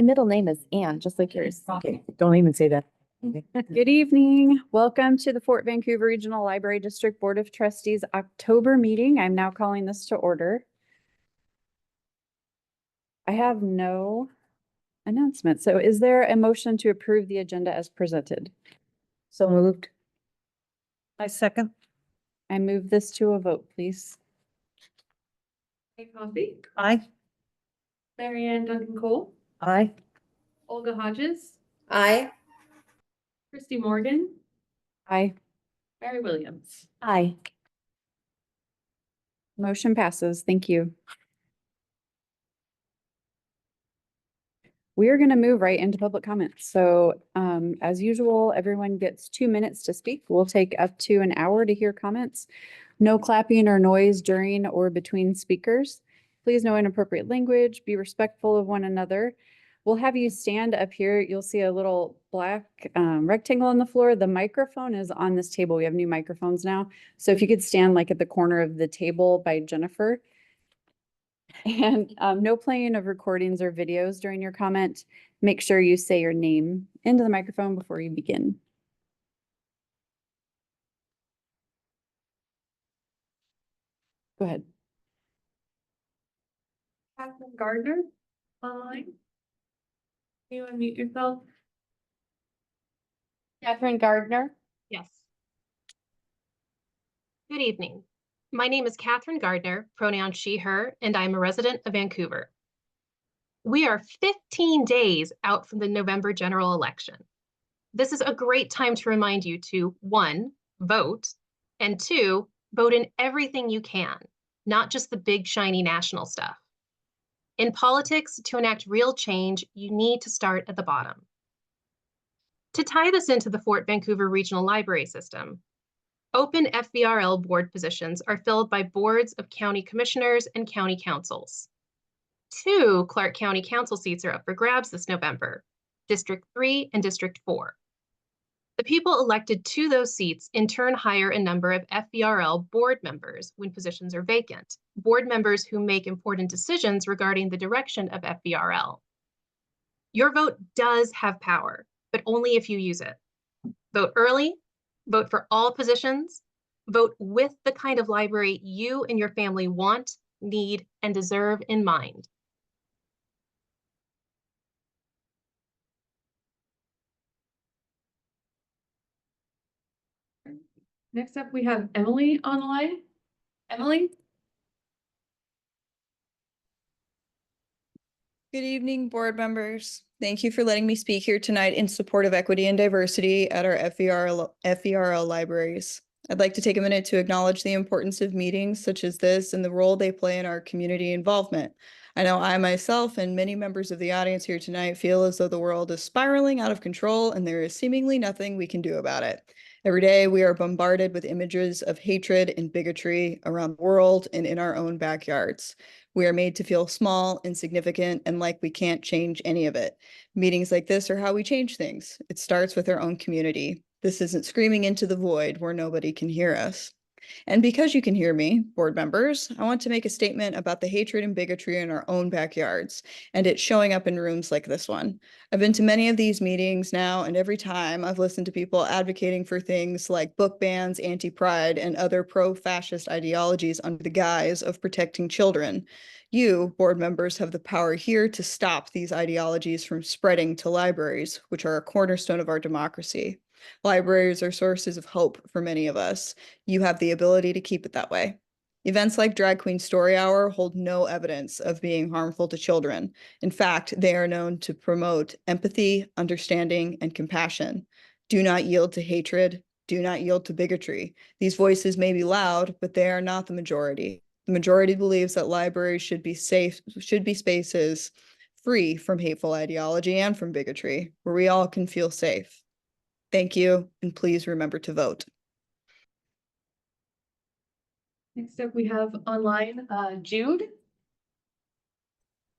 My middle name is Ann, just like yours. Okay, don't even say that. Good evening. Welcome to the Fort Vancouver Regional Library District Board of Trustees October meeting. I'm now calling this to order. I have no announcement. So is there a motion to approve the agenda as presented? So moved. I second. I move this to a vote, please. Kate Coffey, Aye. Marianne Duncan-Cole, Aye. Olga Hodges, Aye. Christy Morgan, Aye. Mary Williams. Aye. Motion passes. Thank you. We are going to move right into public comments. So as usual, everyone gets 2 minutes to speak. We'll take up to an hour to hear comments. No clapping or noise during or between speakers. Please no inappropriate language. Be respectful of one another. We'll have you stand up here. You'll see a little black rectangle on the floor. The microphone is on this table. We have new microphones now. So if you could stand like at the corner of the table by Jennifer. And no playing of recordings or videos during your comment. Make sure you say your name into the microphone before you begin. Go ahead. Catherine Gardner, online. Can you unmute yourself? Catherine Gardner. Yes. Good evening. My name is Catherine Gardner, pronoun she, her, and I am a resident of Vancouver. We are 15 days out from the November general election. This is a great time to remind you to, 1, vote, and 2, vote in everything you can, not just the big, shiny national stuff. In politics, to enact real change, you need to start at the bottom. To tie this into the Fort Vancouver Regional Library System, open FVRL board positions are filled by boards of county commissioners and county councils. 2 Clark County Council seats are up for grabs this November, District 3 and District 4. The people elected to those seats in turn hire a number of FVRL board members when positions are vacant, board members who make important decisions regarding the direction of FVRL. Your vote does have power, but only if you use it. Vote early, vote for all positions, vote with the kind of library you and your family want, need, and deserve in mind. Next up, we have Emily on the line. Emily? Good evening, board members. Thank you for letting me speak here tonight in support of equity and diversity at our FVRL libraries. I'd like to take a minute to acknowledge the importance of meetings such as this and the role they play in our community involvement. I know I myself and many members of the audience here tonight feel as though the world is spiraling out of control and there is seemingly nothing we can do about it. Every day we are bombarded with images of hatred and bigotry around the world and in our own backyards. We are made to feel small, insignificant, and like we can't change any of it. Meetings like this are how we change things. It starts with our own community. This isn't screaming into the void where nobody can hear us. And because you can hear me, board members, I want to make a statement about the hatred and bigotry in our own backyards, and it's showing up in rooms like this one. I've been to many of these meetings now, and every time I've listened to people advocating for things like book bans, anti-pride, and other pro-fascist ideologies under the guise of protecting children. You, board members, have the power here to stop these ideologies from spreading to libraries, which are a cornerstone of our democracy. Libraries are sources of hope for many of us. You have the ability to keep it that way. Events like Drag Queen Story Hour hold no evidence of being harmful to children. In fact, they are known to promote empathy, understanding, and compassion. Do not yield to hatred. Do not yield to bigotry. These voices may be loud, but they are not the majority. The majority believes that libraries should be spaces free from hateful ideology and from bigotry, where we all can feel safe. Thank you, and please remember to vote. Next up, we have online Jude.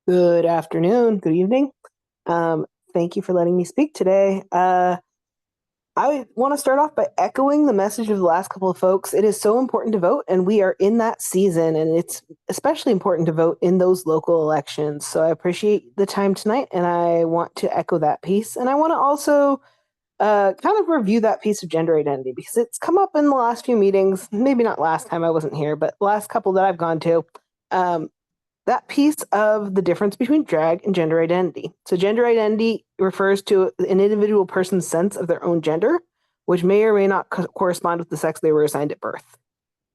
Good afternoon, good evening. Thank you for letting me speak today. I want to start off by echoing the message of the last couple of folks. It is so important to vote, and we are in that season, and it's especially important to vote in those local elections. So I appreciate the time tonight, and I want to echo that piece. And I want to also kind of review that piece of gender identity because it's come up in the last few meetings. Maybe not last time I wasn't here, but the last couple that I've gone to. That piece of the difference between drag and gender identity. So gender identity refers to an individual person's sense of their own gender, which may or may not correspond with the sex they were assigned at birth.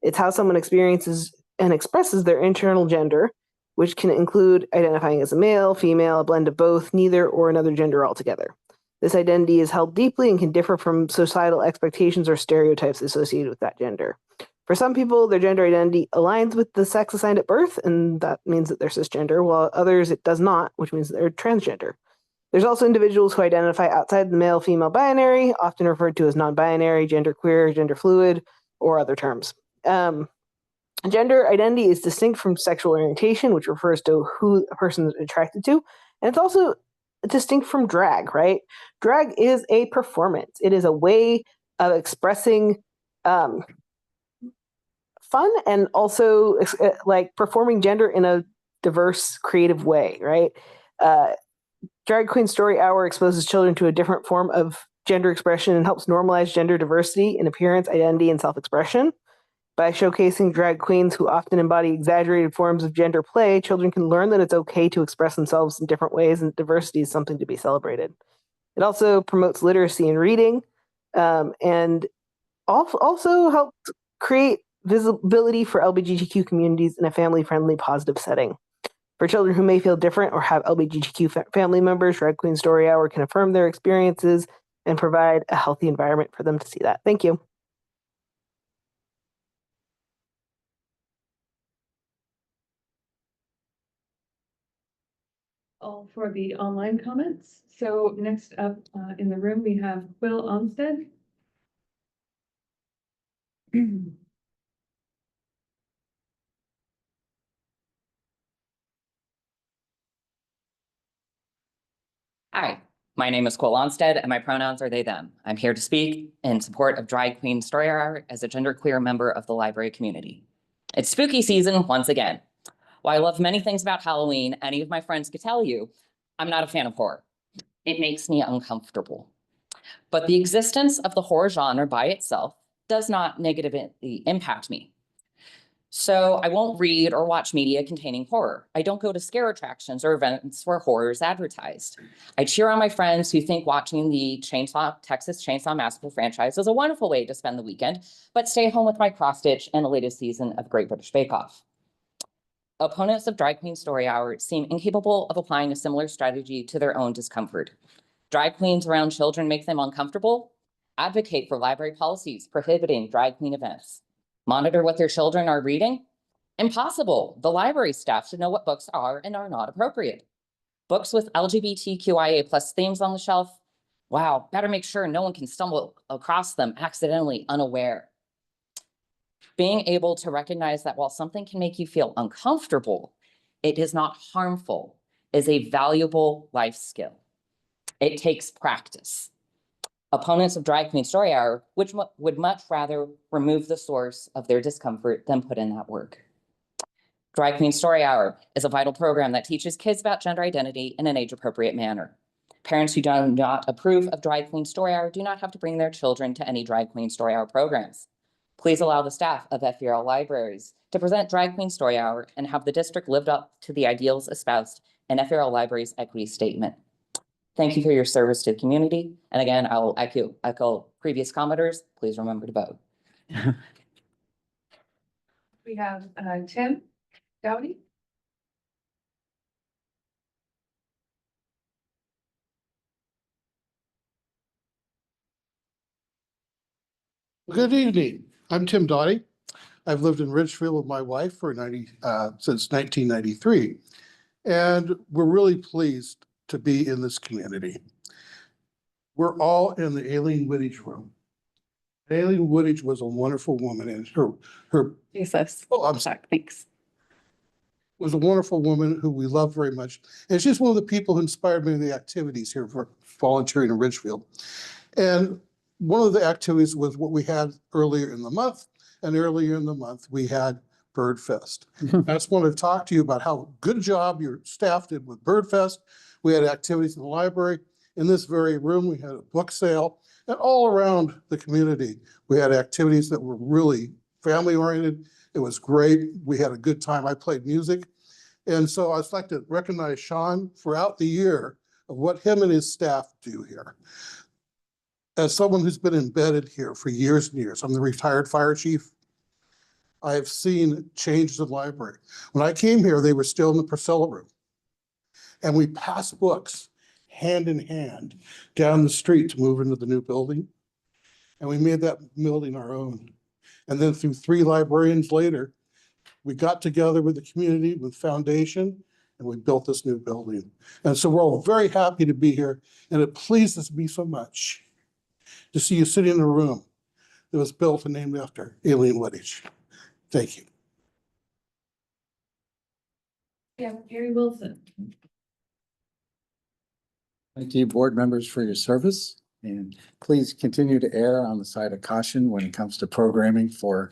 It's how someone experiences and expresses their internal gender, which can include identifying as a male, female, a blend of both, neither, or another gender altogether. This identity is held deeply and can differ from societal expectations or stereotypes associated with that gender. For some people, their gender identity aligns with the sex assigned at birth, and that means that they're cisgender, while others it does not, which means they're transgender. There's also individuals who identify outside the male-female binary, often referred to as non-binary, genderqueer, gender fluid, or other terms. Gender identity is distinct from sexual orientation, which refers to who a person is attracted to, and it's also distinct from drag, right? Drag is a performance. It is a way of expressing fun and also like performing gender in a diverse, creative way, right? Drag Queen Story Hour exposes children to a different form of gender expression and helps normalize gender diversity in appearance, identity, and self-expression. By showcasing drag queens who often embody exaggerated forms of gender play, children can learn that it's okay to express themselves in different ways, and diversity is something to be celebrated. It also promotes literacy and reading, and also helps create visibility for LGBTQ communities in a family-friendly, positive setting. For children who may feel different or have LGBTQ family members, Drag Queen Story Hour can affirm their experiences and provide a healthy environment for them to see that. Thank you. All for the online comments. So next up in the room, we have Will Olmsted. Hi, my name is Cole Onstead and my pronouns are they, them. I'm here to speak in support of Drag Queen Story Hour as a genderqueer member of the library community. It's spooky season once again. While I love many things about Halloween, any of my friends could tell you, I'm not a fan of horror. It makes me uncomfortable. But the existence of the horror genre by itself does not negatively impact me. So I won't read or watch media containing horror. I don't go to scare attractions or events where horror is advertised. I cheer on my friends who think watching the Texas Chainsaw Massacre franchise is a wonderful way to spend the weekend, but stay home with my cross stitch and the latest season of Great British Bake Off. Opponents of Drag Queen Story Hour seem incapable of applying a similar strategy to their own discomfort. Drag queens around children make them uncomfortable. Advocate for library policies prohibiting drag queen events. Monitor what their children are reading? Impossible. The library staff should know what books are and are not appropriate. Books with LGBTQIA+ themes on the shelf? Wow, better make sure no one can stumble across them accidentally unaware. Being able to recognize that while something can make you feel uncomfortable, it is not harmful is a valuable life skill. It takes practice. Opponents of Drag Queen Story Hour would much rather remove the source of their discomfort than put in that work. Drag Queen Story Hour is a vital program that teaches kids about gender identity in an age-appropriate manner. Parents who do not approve of Drag Queen Story Hour do not have to bring their children to any Drag Queen Story Hour programs. Please allow the staff of FVRL libraries to present Drag Queen Story Hour and have the district lived up to the ideals espoused in FVRL Library's equity statement. Thank you for your service to the community. And again, I'll echo previous commenters. Please remember to vote. We have Tim Dowdy. Good evening. I'm Tim Doughty. I've lived in Ridgefield with my wife for since 1993. And we're really pleased to be in this community. We're all in the Aileen Whittage room. Aileen Whittage was a wonderful woman, and her Jesus. oh, I'm sorry, Thanks. was a wonderful woman who we love very much. And she's one of the people who inspired me in the activities here for volunteering in Ridgefield. And one of the activities was what we had earlier in the month, and earlier in the month, we had Bird Fest. I just want to talk to you about how good job your staff did with Bird Fest. We had activities in the library. In this very room, we had a book sale, and all around the community, we had activities that were really family-oriented. It was great. We had a good time. I played music. And so I'd like to recognize Sean throughout the year of what him and his staff do here. As someone who's been embedded here for years and years, I'm the retired fire chief. I have seen changes in the library. When I came here, they were still in the Priscilla room. And we passed books hand in hand down the street to move into the new building. And we made that building our own. And then through 3 librarians later, we got together with the community, with foundation, and we built this new building. And so we're all very happy to be here. And it pleases me so much to see you sitting in a room that was built and named after Aileen Wittich. Thank you. Yeah, Gary Wilson. Thank you, board members, for your service, and please continue to err on the side of caution when it comes to programming for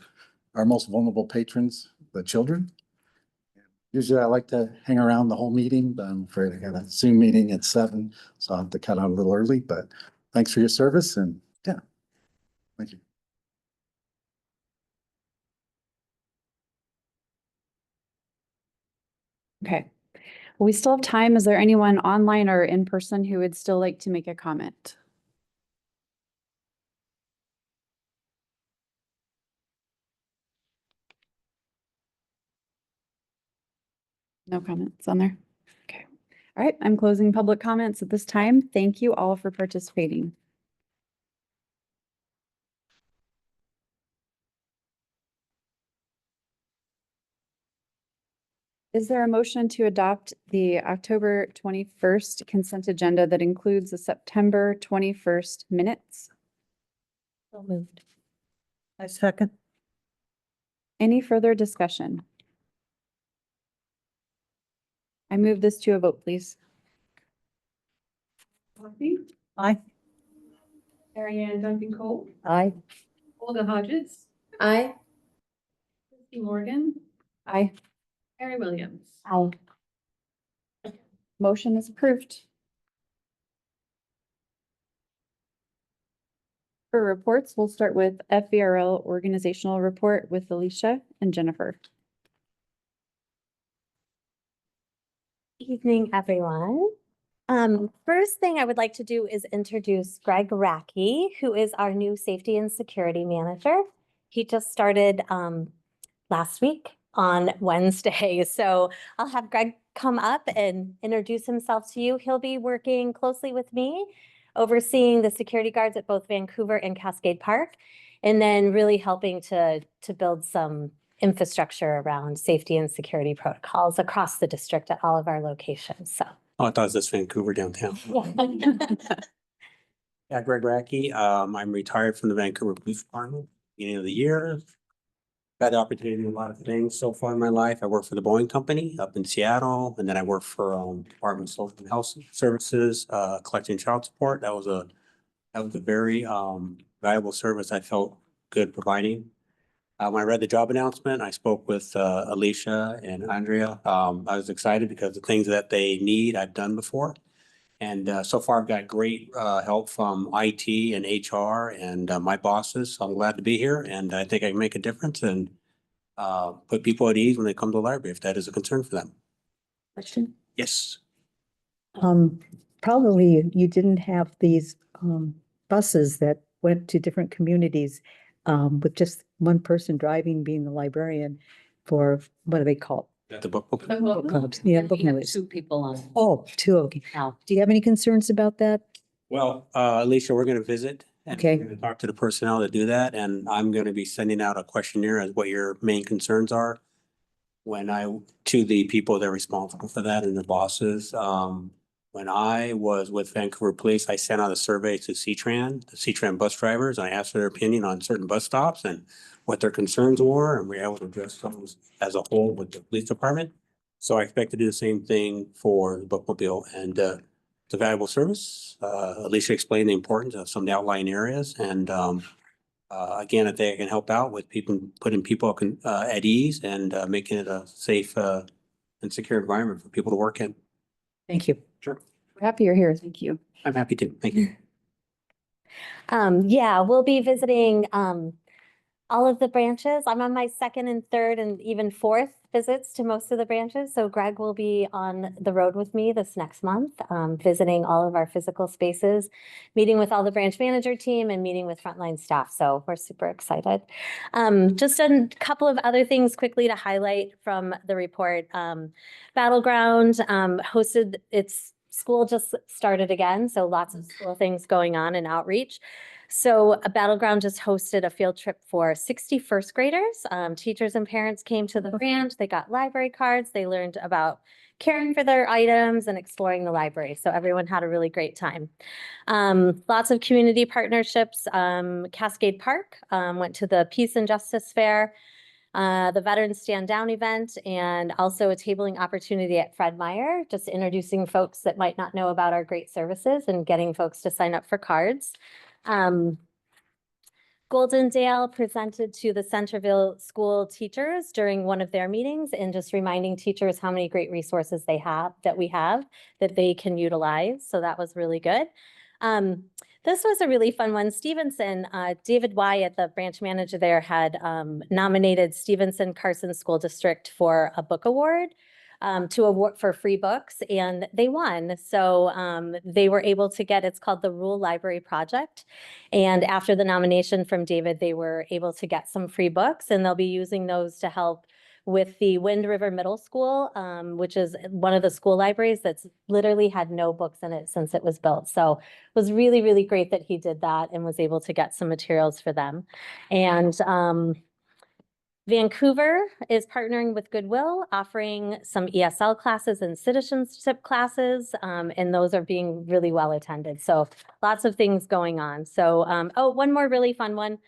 our most vulnerable patrons, the children. Usually I like to hang around the whole meeting, but I'm afraid I got a Zoom meeting at 7, so I'll have to cut out a little early, but thanks for your service, and yeah, thank you. Okay. Well, we still have time. Is there anyone online or in person who would still like to make a comment? No comments on there? Okay. All right, I'm closing public comments at this time. Thank you all for participating. Is there a motion to adopt the October 21st consent agenda that includes the September 21st minutes? So moved. I second. Any further discussion? I move this to a vote, please. Coffey, Aye. Marianne Duncan-Cole, Aye. Olga Hodges, Aye. Christy Morgan, Aye. Mary Williams. Aye. Motion is approved. For reports, we'll start with FVRL organizational report with Alicia and Jennifer. Evening, everyone. First thing I would like to do is introduce Greg Racky, who is our new safety and security manager. He just started last week on Wednesday. So I'll have Greg come up and introduce himself to you. He'll be working closely with me, overseeing the security guards at both Vancouver and Cascade Park, and then really helping to build some infrastructure around safety and security protocols across the district at all of our locations. So. Oh, I thought it was just Vancouver downtown. Yeah. Yeah, Greg Racky. I'm retired from the Vancouver Police Department, beginning of the year. Had the opportunity to do a lot of things so far in my life. I worked for the Boeing Company up in Seattle, and then I worked for Department of Social and Health Services, collecting child support. That was a very valuable service I felt good providing. When I read the job announcement, I spoke with Alicia and Andrea. I was excited because the things that they need, I've done before. And so far, I've got great help from IT and HR and my bosses. So I'm glad to be here, and I think I can make a difference and put people at ease when they come to the library, if that is a concern for them. Question? Yes. Probably you didn't have these buses that went to different communities with just one person driving, being the librarian for, what do they call At the book. it? Book clubs. Yeah, book clubs. 2 people on. Oh, 2, okay. Now. Do you have any concerns about that? Well, Alicia, we're going to visit. And Okay. we're gonna talk to the personnel that do that, and I'm going to be sending out a questionnaire as what your main concerns are to the people that are responsible for that and the bosses. When I was with Vancouver Police, I sent out a survey to the C-Tran bus drivers. I asked their opinion on certain bus stops and what their concerns were, and we were able to address those as a whole with the police department. So I expect to do the same thing for the bookmobile, and it's a valuable service. Alicia explained the importance of some of the outlying areas, and again, if they can help out with people, putting people at ease and making it a safe and secure environment for people to work in. Thank you. Sure. We're happy you're here. Thank you. I'm happy to. Thank you. Yeah, we'll be visiting all of the branches. I'm on my second and third and even fourth visits to most of the branches. So Greg will be on the road with me this next month, visiting all of our physical spaces, meeting with all the branch manager team and meeting with frontline staff. So we're super excited. Just a couple of other things quickly to highlight from the report. Battleground hosted its school just started again, so lots of school things going on and outreach. So a Battleground just hosted a field trip for 60 first graders. Teachers and parents came to the branch. They got library cards. They learned about caring for their items and exploring the library. So everyone had a really great time. Lots of community partnerships. Cascade Park went to the Peace and Justice Fair, the Veterans Stand Down event, and also a tabling opportunity at Fred Meyer, just introducing folks that might not know about our great services and getting folks to sign up for cards. Goldendale presented to the Centerville school teachers during one of their meetings and just reminding teachers how many great resources they have that they can utilize. So that was really good. This was a really fun one. Stevenson, David Wyatt, the branch manager there, had nominated Stevenson Carson School District for a book award. To award for free books, and they won. So they were able to get, it's called the Rural Library Project. And after the nomination from David, they were able to get some free books, and they'll be using those to help with the Wind River Middle School, which is one of the school libraries that's literally had no books in it since it was built. So it was really, really great that he did that and was able to get some materials for them. And Vancouver is partnering with Goodwill, offering some ESL classes and citizenship classes, and those are being really well attended. So lots of things going on. So, oh, one more really fun one,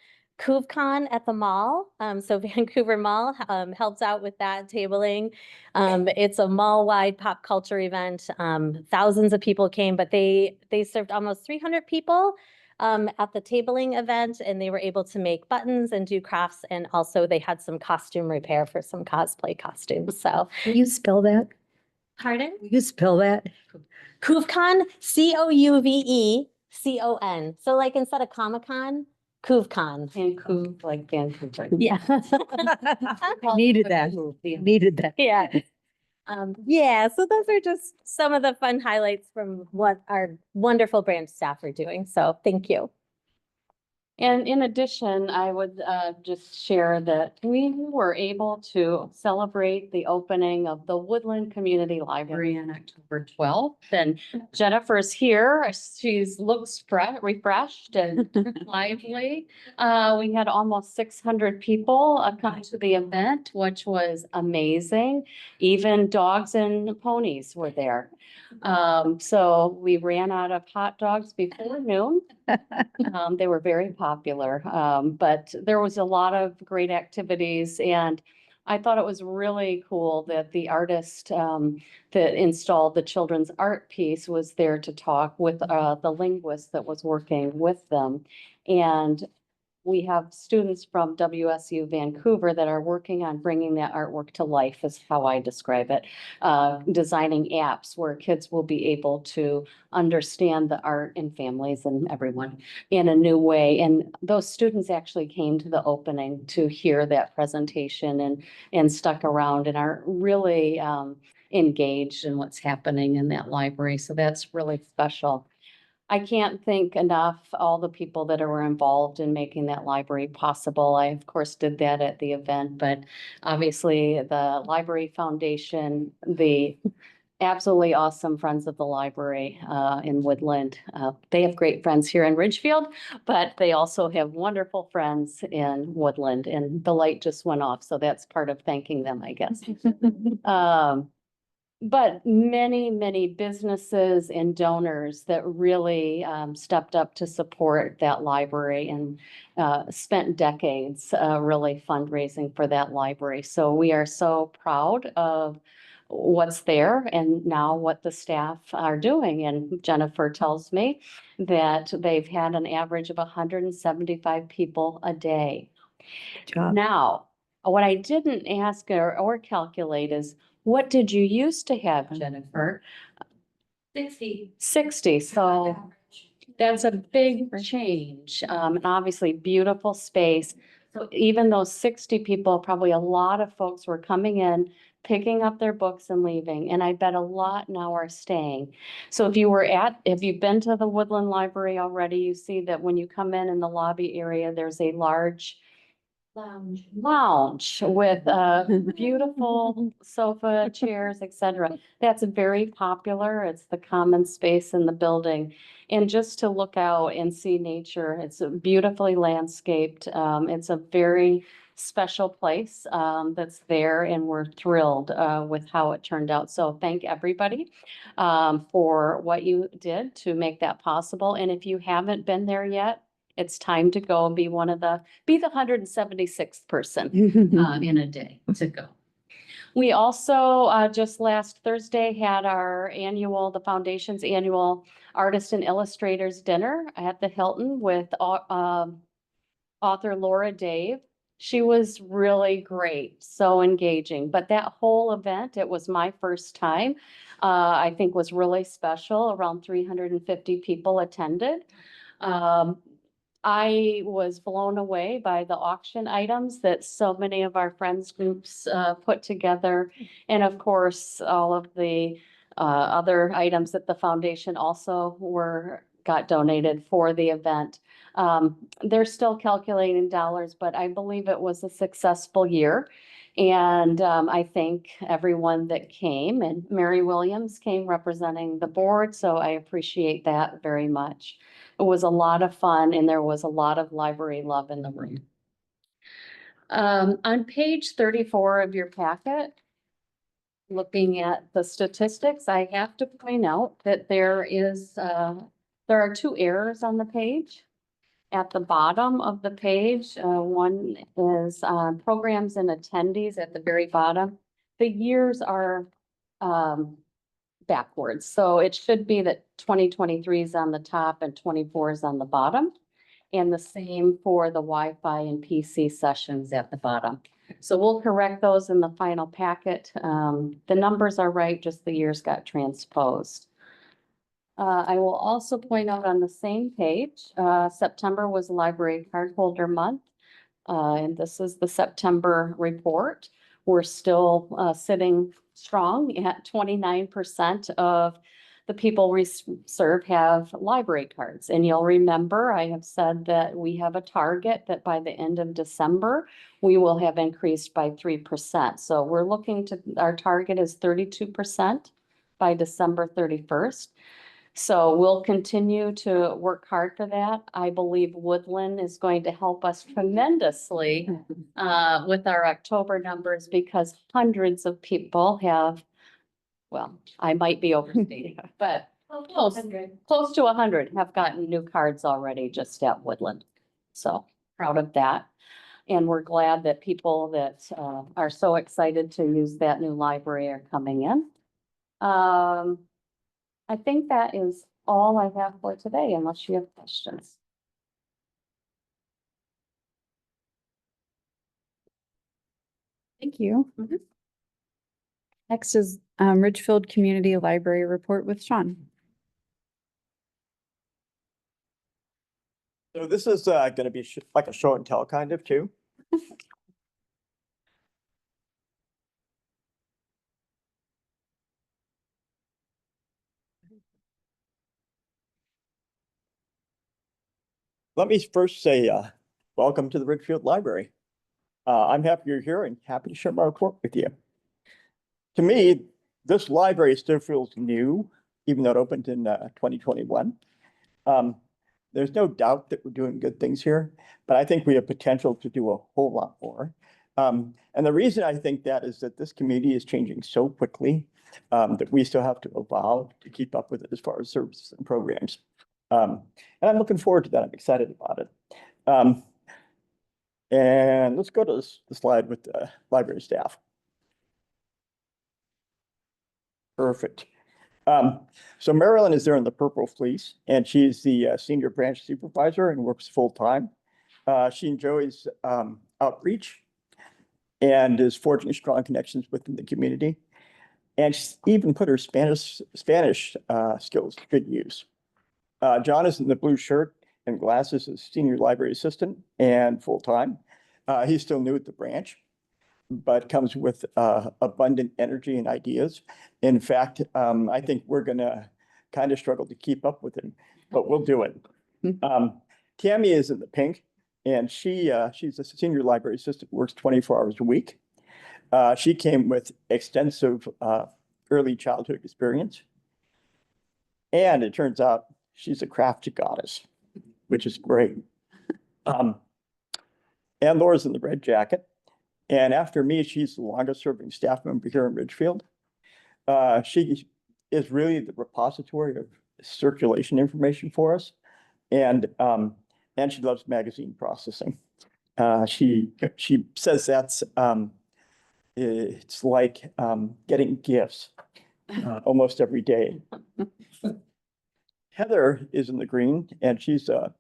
CoveCon at the mall. So Vancouver Mall helps out with that tabling. It's a mall-wide pop culture event. Thousands of people came, but they served almost 300 people at the tabling event, and they were able to make buttons and do crafts, and also they had some costume repair for some cosplay costumes. So, Will you spell that? pardon? Will you spell that? CoveCon, CouvEcon. So like instead of Comic-Con, CoveCon. And Couve, like Vancouver. Yeah. Needed that. Needed that. Yeah. Yeah, so those are just some of the fun highlights from what our wonderful branch staff are doing. So thank you. And in addition, I would just share that we were able to celebrate the opening of the Woodland Community Library on October 12th. And Jennifer's here. She's looks refreshed and lively. We had almost 600 people come to the event, which was amazing. Even dogs and ponies were there. So we ran out of hot dogs before noon. They were very popular, but there was a lot of great activities, and I thought it was really cool that the artist that installed the children's art piece was there to talk with the linguist that was working with them. And we have students from WSU Vancouver that are working on bringing that artwork to life, is how I describe it. Designing apps where kids will be able to understand the art and families and everyone in a new way. And those students actually came to the opening to hear that presentation and stuck around and are really engaged in what's happening in that library. So that's really special. I can't thank enough all the people that were involved in making that library possible. I, of course, did that at the event, but obviously the Library Foundation, the absolutely awesome Friends of the Library in Woodland. They have great friends here in Ridgefield, but they also have wonderful friends in Woodland, and the light just went off. So that's part of thanking them, I guess. But many, many businesses and donors that really stepped up to support that library and spent decades really fundraising for that library. So we are so proud of what's there and now what the staff are doing. And Jennifer tells me that they've had an average of 175 people a day. Job. Now, what I didn't ask or calculate is, what did you used to have, Jennifer? 60, so that's a big change. And obviously beautiful space. So even those 60 people, probably a lot of folks were coming in, picking up their books and leaving. And I bet a lot now are staying. So if you've been to the Woodland Library already, you see that when you come in the lobby area, there's a large lounge with beautiful sofa, chairs, etc. That's very popular. It's the common space in the building. And just to look out and see nature, it's beautifully landscaped. It's a very special place that's there, and we're thrilled with how it turned out. So thank everybody for what you did to make that possible. And if you haven't been there yet, it's time to go and be the 176th person in a day to go. We also, just last Thursday, had the foundation's annual Artist and Illustrators Dinner at the Hilton with author Laura Dave. She was really great, so engaging. But that whole event, it was my first time, I think was really special. Around 350 people attended. I was blown away by the auction items that so many of our friends groups put together. And of course, all of the other items that the foundation also got donated for the event. They're still calculating dollars, but I believe it was a successful year. And I thank everyone that came, and Mary Williams came representing the board, so I appreciate that very much. It was a lot of fun, and there was a lot of library love in the room. On page 34 of your packet, looking at the statistics, I have to point out that there are 2 errors on the page. At the bottom of the page, one is programs and attendees at the very bottom. The years are backwards. So it should be that 2023 is on the top and 24 is on the bottom. And the same for the Wi-Fi and PC sessions at the bottom. So we'll correct those in the final packet. The numbers are right, just the years got transposed. I will also point out on the same page, September was Library Card Holder Month. And this is the September report. We're still sitting strong at 29% of the people we serve have library cards. And you'll remember I have said that we have a target that by the end of December, we will have increased by 3%. So we're our target is 32% by December 31st. So we'll continue to work hard for that. I believe Woodland is going to help us tremendously with our October numbers, because hundreds of people have, well, I might be overstating, but close to 100 have gotten new cards already just at Woodland. So proud of that. And we're glad that people that are so excited to use that new library are coming in. I think that is all I have for today, unless you have questions. Thank you. Next is Ridgefield Community Library Report with Sean. So this is going to be like a show and tell kind of too. Let me first say welcome to the Ridgefield Library. I'm happy you're here and happy to share my report with you. To me, this library still feels new, even though it opened in 2021. There's no doubt that we're doing good things here, but I think we have potential to do a whole lot more. And the reason I think that is that this community is changing so quickly that we still have to evolve to keep up with it as far as services and programs. And I'm looking forward to that. I'm excited about it. And let's go to the slide with the library staff. Perfect. So Marilyn is there in the purple fleece, and she's the senior branch supervisor and works full-time. She enjoys outreach and is forging strong connections within the community. And she's even put her Spanish skills to good use. John is in the blue shirt and glasses as senior library assistant and full-time. He's still new at the branch, but comes with abundant energy and ideas. In fact, I think we're gonna kind of struggle to keep up with him, but we'll do it. Tammy is in the pink, and she's a senior library assistant, works 24 hours a week. She came with extensive early childhood experience. And it turns out she's a craft goddess, which is great. And Laura's in the red jacket. And after me, she's the longest serving staff member here in Ridgefield. She is really the repository of circulation information for us. And she loves magazine processing. She says that's it's like getting gifts almost every day. Heather is in the green, and she's a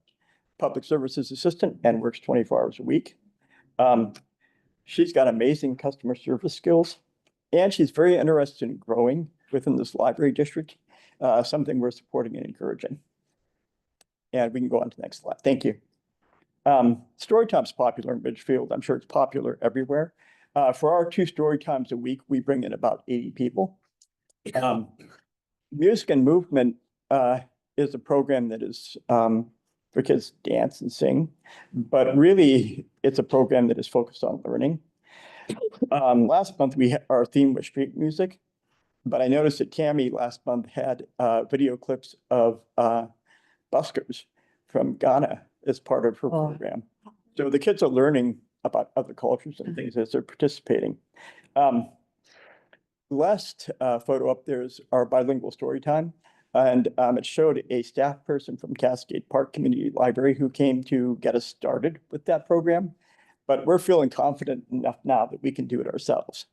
public services assistant and works 24 hours a week. She's got amazing customer service skills, and she's very interested in growing within this library district, something we're supporting and encouraging. And we can go on to the next slide. Thank you. Story time's popular in Ridgefield. I'm sure it's popular everywhere. For our 2 story times a week, we bring in about 80 people. Music and movement is a program that is for kids to dance and sing, but really it's a program that is focused on learning. Last month our theme was street music, but I noticed that Tammy last month had video clips of buskers from Ghana as part of her program. So the kids are learning about other cultures and things as they're participating. Last photo up there is our bilingual story time. And it showed a staff person from Cascade Park Community Library who came to get us started with that program. But we're feeling confident enough now that we can do it ourselves.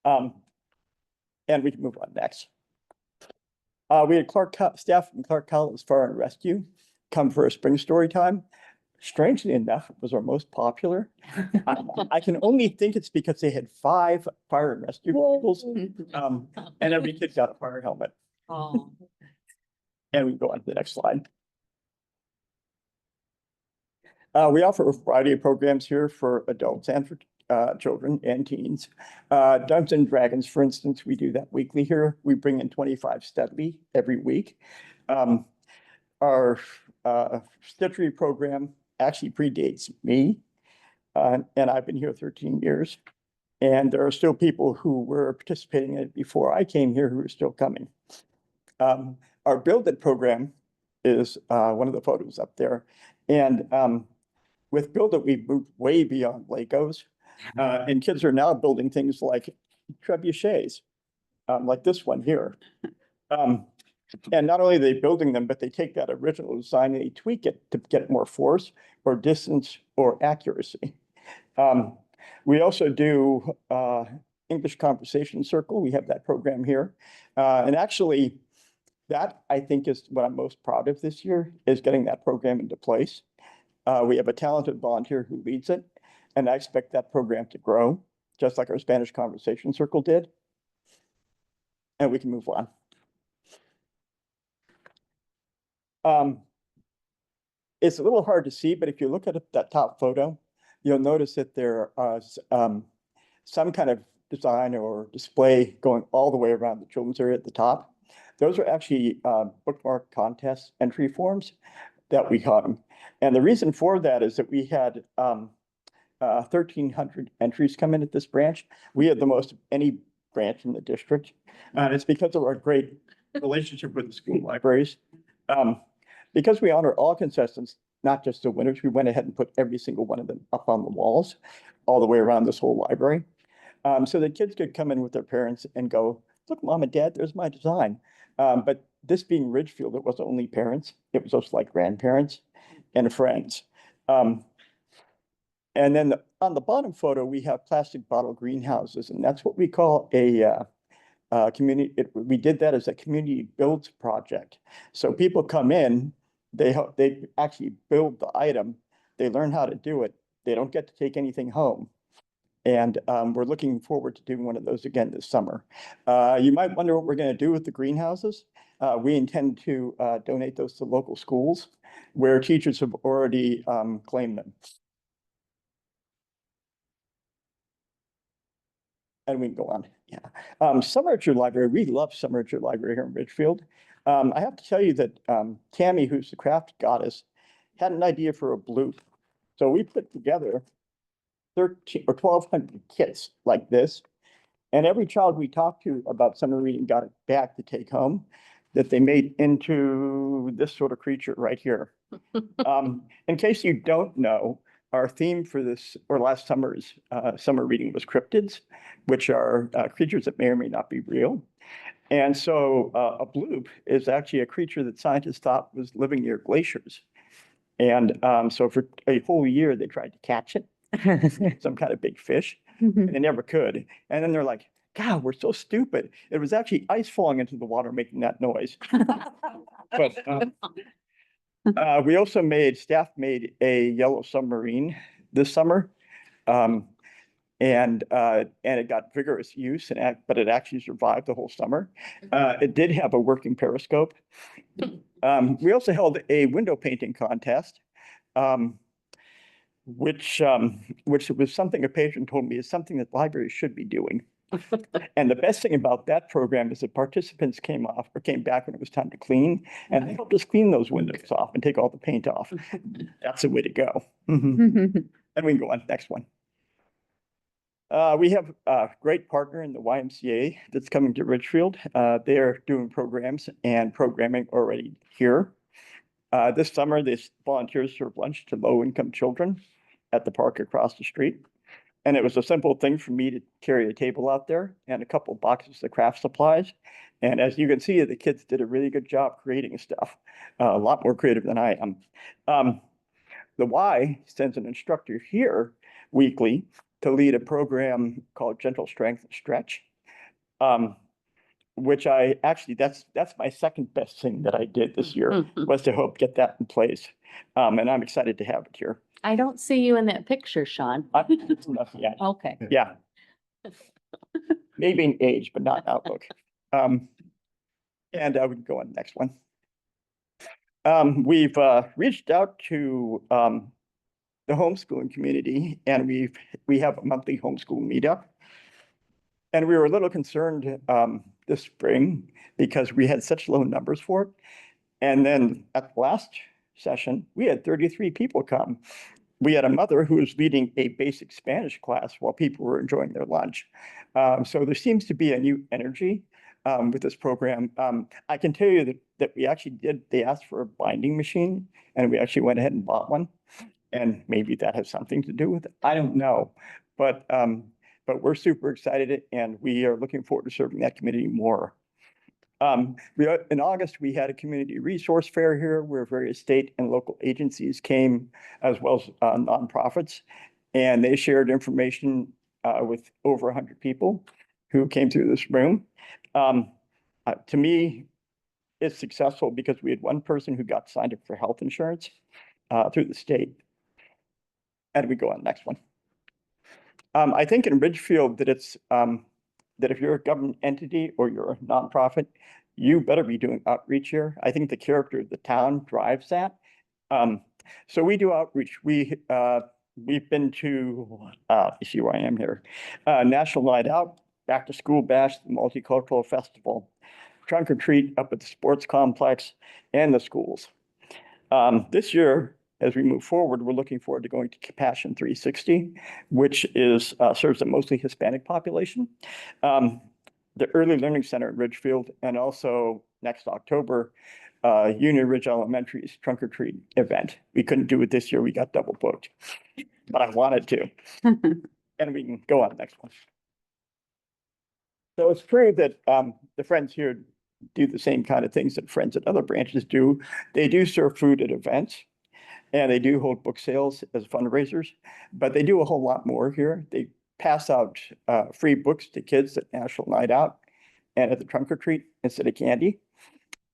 And we can move on next. We had staff from Clark Collins Fire and Rescue come for a spring story time. Strangely enough, it was our most popular. I can only think it's because they had 5 fire and rescue vehicles, and every kid got a fire helmet. Oh. And we can go on to the next slide. We offer a variety of programs here for adults and for children and teens. Dungeons and Dragons, for instance, we do that weekly here. We bring in 25 steadily every week. Our stitchery program actually predates me, and I've been here 13 years. And there are still people who were participating in it before I came here who are still coming. Our Build It program is one of the photos up there. And with Build It, we've moved way beyond Legos. And kids are now building things like trebuchets, like this one here. And not only are they building them, but they take that original design and they tweak it to get more force or distance or accuracy. We also do English Conversation Circle. We have that program here. And actually, that I think is what I'm most proud of this year, is getting that program into place. We have a talented volunteer who leads it, and I expect that program to grow, just like our Spanish Conversation Circle did. And we can move on. It's a little hard to see, but if you look at that top photo, you'll notice that there are some kind of design or display going all the way around the children's area at the top. Those are actually bookmark contest entry forms that we hung. And the reason for that is that we had 1,300 entries come in at this branch. We had the most of any branch in the district. And it's because of our great relationship with the school libraries. Because we honor all contestants, not just the winners, we went ahead and put every single one of them up on the walls all the way around this whole library. So the kids could come in with their parents and go, look, Mom and Dad, there's my design. But this being Ridgefield, it wasn't only parents, it was also like grandparents and friends. And then on the bottom photo, we have plastic bottle greenhouses, and that's what we call a we did that as a community builds project. So people come in, they actually build the item, they learn how to do it. They don't get to take anything home. And we're looking forward to doing one of those again this summer. You might wonder what we're going to do with the greenhouses. We intend to donate those to local schools where teachers have already claimed them. And we can go on. Yeah. Summer at Your Library, we love Summer at Your Library here in Ridgefield. I have to tell you that Tammy, who's the craft goddess, had an idea for a bloop. So we put together 13 or 1,200 kits like this. And every child we talked to about summer reading got it back to take home that they made into this sort of creature right here. In case you don't know, our theme for this or last summer's summer reading was cryptids, which are creatures that may or may not be real. And so a bloop is actually a creature that scientists thought was living near glaciers. And so for a whole year, they tried to catch it, some kind of big fish, and they never could. And then they're like, God, we're so stupid. It was actually ice falling into the water making that noise. But we also staff made a yellow submarine this summer. And it got vigorous use, but it actually survived the whole summer. It did have a working periscope. We also held a window painting contest, which was something a patron told me is something that libraries should be doing. And the best thing about that program is that participants came back when it was time to clean, and they helped us clean those windows off and take all the paint off. That's the way to go. And we can go on next one. We have a great partner in the YMCA that's coming to Ridgefield. They are doing programs and programming already here. This summer, these volunteers serve lunch to low-income children at the park across the street. And it was a simple thing for me to carry a table out there and a couple of boxes of craft supplies. And as you can see, the kids did a really good job creating stuff, a lot more creative than I am. The Y sends an instructor here weekly to lead a program called Gentle Strength and Stretch, which that's my second best thing that I did this year was to help get that in place. And I'm excited to have it here. I don't see you in that picture, Sean. Enough yet. Okay. Yeah. Maybe in age, but not outlook. And we can go on the next one. We've reached out to the homeschooling community, and we have a monthly homeschool meetup. And we were a little concerned this spring because we had such low numbers for it. And then at the last session, we had 33 people come. We had a mother who was leading a basic Spanish class while people were enjoying their lunch. So there seems to be a new energy with this program. I can tell you that we actually they asked for a binding machine, and we actually went ahead and bought one. And maybe that has something to do with it. I don't know. But we're super excited, and we are looking forward to serving that community more. In August, we had a community resource fair here where various state and local agencies came, as well as nonprofits, and they shared information with over 100 people who came through this room. To me, it's successful because we had one person who got signed up for health insurance through the state. And we go on the next one. I think in Ridgefield that it's that if you're a government entity or you're a nonprofit, you better be doing outreach here. I think the character of the town drives that. So we do outreach. We've been to, you see where I am here, National Night Out, Back to School Bash, the Multicultural Festival, Trunk or Treat up at the sports complex and the schools. This year, as we move forward, we're looking forward to going to Compassion 360, which serves a mostly Hispanic population. The Early Learning Center at Ridgefield, and also next October, Union Ridge Elementary's Trunk or Treat event. We couldn't do it this year. We got double booked, but I wanted to. And we can go on to the next one. So it's true that the friends here do the same kind of things that friends at other branches do. They do serve food at events, and they do hold book sales as fundraisers, but they do a whole lot more here. They pass out free books to kids at National Night Out, and at the trunk or treat instead of candy.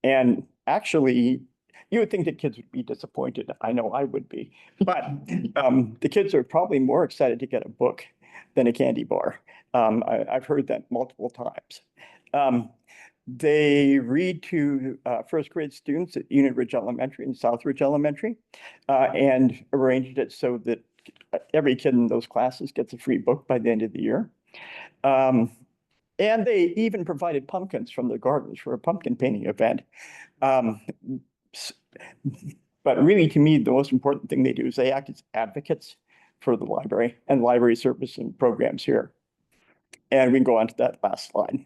And actually, you would think that kids would be disappointed. I know I would be, but the kids are probably more excited to get a book than a candy bar. I've heard that multiple times. They read to first grade students at Unit Ridge Elementary and South Ridge Elementary, and arranged it so that every kid in those classes gets a free book by the end of the year. And they even provided pumpkins from their gardens for a pumpkin painting event. But really, to me, the most important thing they do is they act as advocates for the library and library service and programs here. And we can go on to that last slide.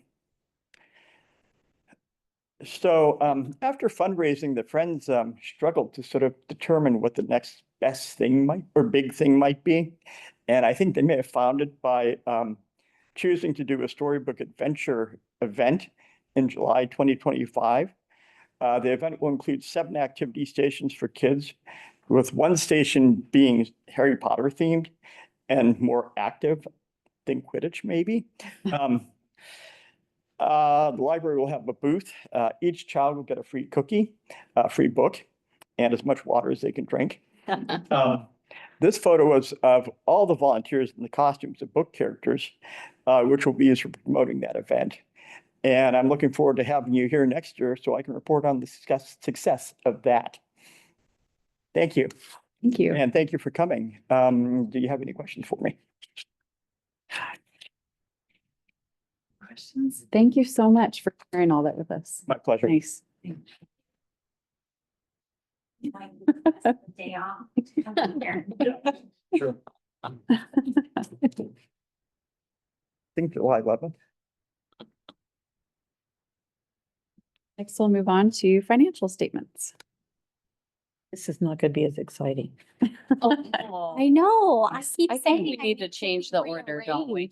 So after fundraising, the friends struggled to sort of determine what the next best thing might or big thing might be. And I think they may have found it by choosing to do a storybook adventure event in July 2025. The event will include 7 activity stations for kids, with one station being Harry Potter themed and more active, think Quidditch maybe. The library will have a booth. Each child will get a free cookie, a free book, and as much water as they can drink. This photo is of all the volunteers in the costumes of book characters, which will be used for promoting that event. And I'm looking forward to having you here next year so I can report on the success of that. Thank you. Thank you. And thank you for coming. Do you have any questions for me? Questions? Thank you so much for sharing all that with us. My pleasure. Nice. Day off. Sure. I think July 11th. Next, we'll move on to financial statements. This is not going to be as exciting. I know, I keep I think saying. we need to change the order, don't we?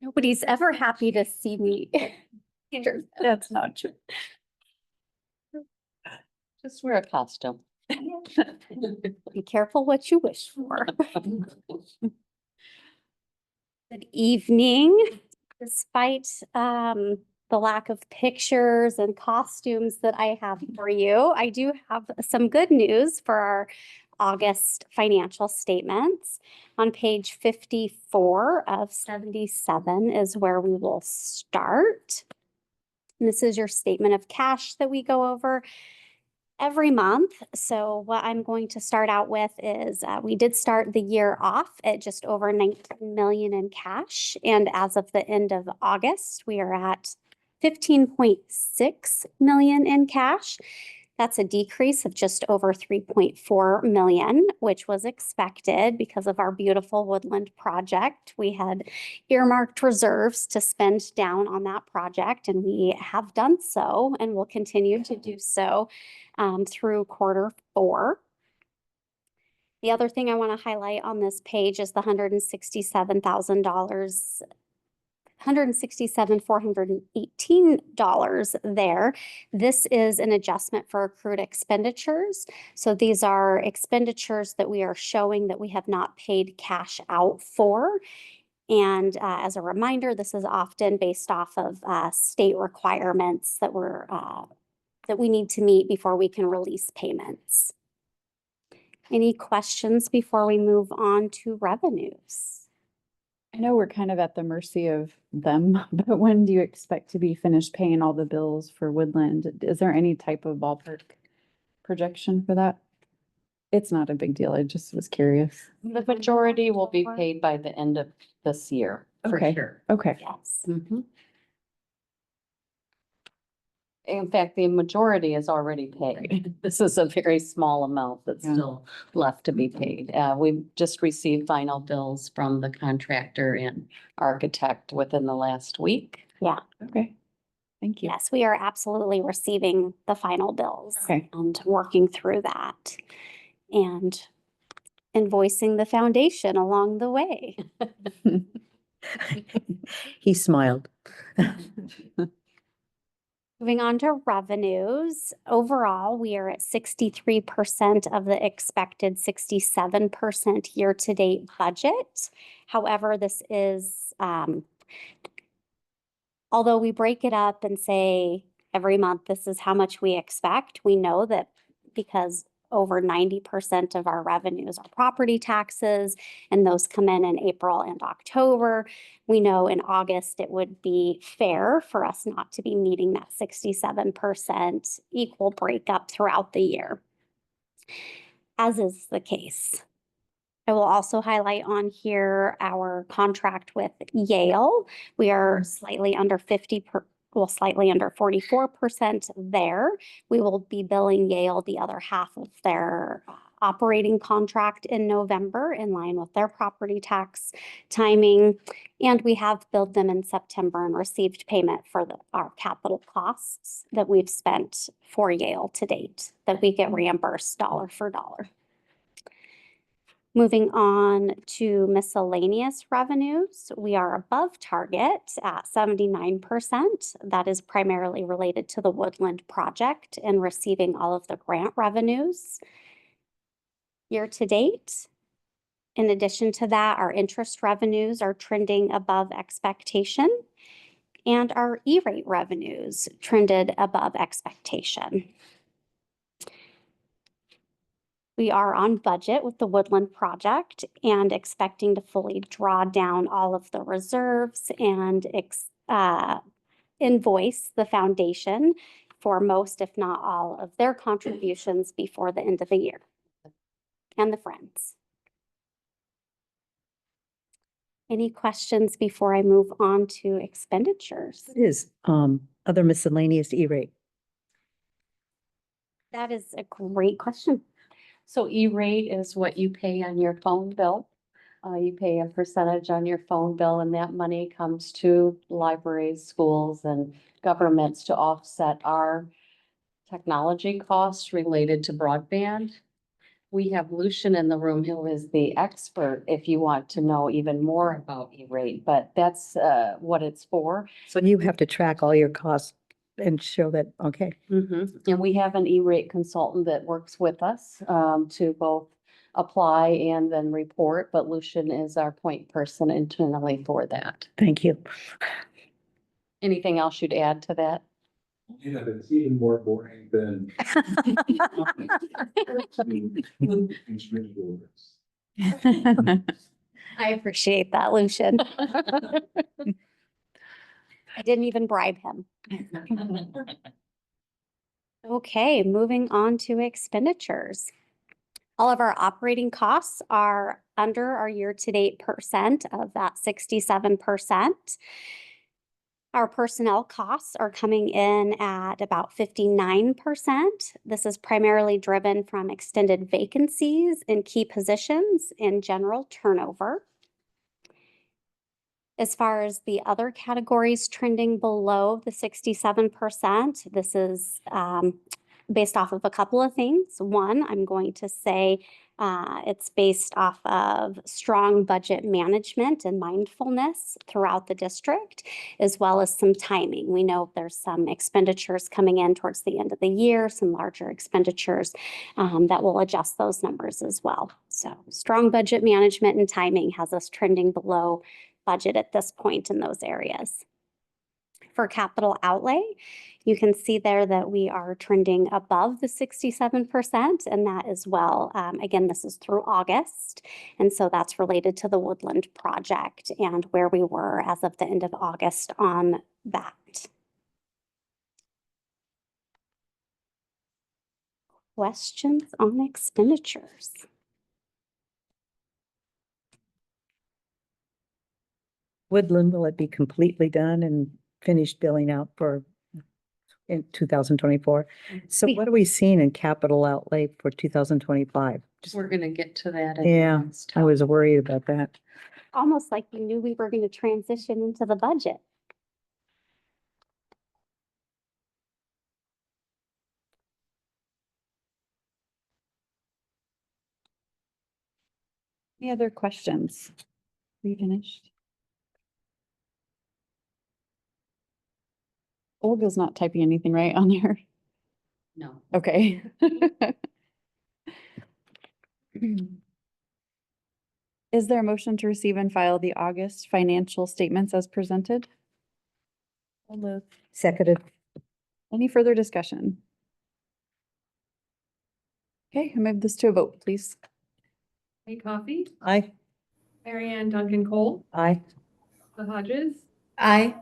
Nobody's ever happy to see me. That's not true. Just wear a costume. Be careful what you wish for. Good evening. Despite the lack of pictures and costumes that I have for you, I do have some good news for our August financial statements. On page 54 of 77 is where we will start. And this is your statement of cash that we go over every month. So what I'm going to start out with is we did start the year off at just over 19 million in cash. And as of the end of August, we are at 15.6 million in cash. That's a decrease of just over 3.4 million, which was expected because of our beautiful woodland project. We had earmarked reserves to spend down on that project, and we have done so and will continue to do so through Q4. The other thing I want to highlight on this page is the $167,418 there. This is an adjustment for accrued expenditures. So these are expenditures that we are showing that we have not paid cash out for. And as a reminder, this is often based off of state requirements that we need to meet before we can release payments. Any questions before we move on to revenues? I know we're kind of at the mercy of them, but when do you expect to be finished paying all the bills for Woodland? Is there any type of ballpark projection for that? It's not a big deal. I just was curious. The majority will be paid by the end of this year, for Okay. sure. Okay. Yes. Mhm. In fact, the majority is already paid. This is a very small amount that's Yeah. still left to be paid. We've just received final bills from the contractor and architect within the last week. Yeah. Okay. Thank you. Yes, we are absolutely receiving the final bills. Okay. And working through that and invoicing the foundation along the way. He smiled. Moving on to revenues, overall, we are at 63% of the expected 67% year-to-date budget. However, this is Although we break it up and say every month, this is how much we expect, we know that because over 90% of our revenues are property taxes, and those come in April and October, we know in August it would be fair for us not to be meeting that 67% equal breakup throughout the year, as is the case. I will also highlight on here our contract with Yale. We are slightly under 44% there. We will be billing Yale the other half of their operating contract in November in line with their property tax timing. And we have billed them in September and received payment for our capital costs that we've spent for Yale to date, that we get reimbursed dollar for dollar. Moving on to miscellaneous revenues, we are above target at 79%. That is primarily related to the Woodland project and receiving all of the grant revenues year to date. In addition to that, our interest revenues are trending above expectation, and our E-rate revenues trended above expectation. We are on budget with the Woodland project and expecting to fully draw down all of the reserves and invoice the foundation for most, if not all, of their contributions before the end of the year. And the Friends. Any questions before I move on to expenditures? Is other miscellaneous E-rate? That is a great question. So E-rate is what you pay on your phone bill. You pay a percentage on your phone bill, and that money comes to libraries, schools, and governments to offset our technology costs related to broadband. We have Lucian in the room, who is the expert if you want to know even more about E-rate, but that's what it's for. So you have to track all your costs and show that, okay. And we have an E-rate consultant that works with us to both apply and then report, but Lucian is our point person internally for that. Thank you. Anything else you'd add to that? Yeah, it's even more boring than. I appreciate that, Lucian. I didn't even bribe him. Okay, moving on to expenditures. All of our operating costs are under our year-to-date percent of that 67%. Our personnel costs are coming in at about 59%. This is primarily driven from extended vacancies in key positions and general turnover. As far as the other categories trending below the 67%, this is based off of a couple of things. One, I'm going to say it's based off of strong budget management and mindfulness throughout the district, as well as some timing. We know there's some expenditures coming in towards the end of the year, some larger expenditures that will adjust those numbers as well. So strong budget management and timing has us trending below budget at this point in those areas. For capital outlay, you can see there that we are trending above the 67%, and that as well. Again, this is through August, and so that's related to the Woodland project and where we were as of the end of August on that. Questions on expenditures? Woodland, will it be completely done and finished billing out for in 2024? So what are we seeing in capital outlay for 2025? We're going to get to that. Yeah, I was worried about that. Almost like we knew we were going to transition into the budget. Any other questions? We finished? Olga's not typing anything right on there. No. Okay. Is there a motion to receive and file the August financial statements as presented? Seconded. Any further discussion? Okay, I move this to a vote, please. Kate Coffey, Aye. Mary Ann Duncan Cole, Aye. the Hodges, Aye.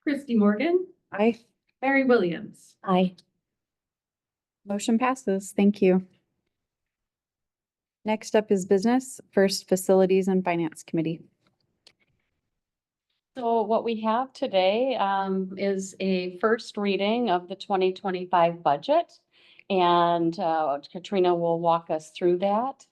Christy Morgan, Aye. Mary Williams. Aye. Motion passes. Thank you. Next up is business. First, Facilities and Finance Committee. So what we have today is a first reading of the 2025 budget. And Katrina will walk us through that.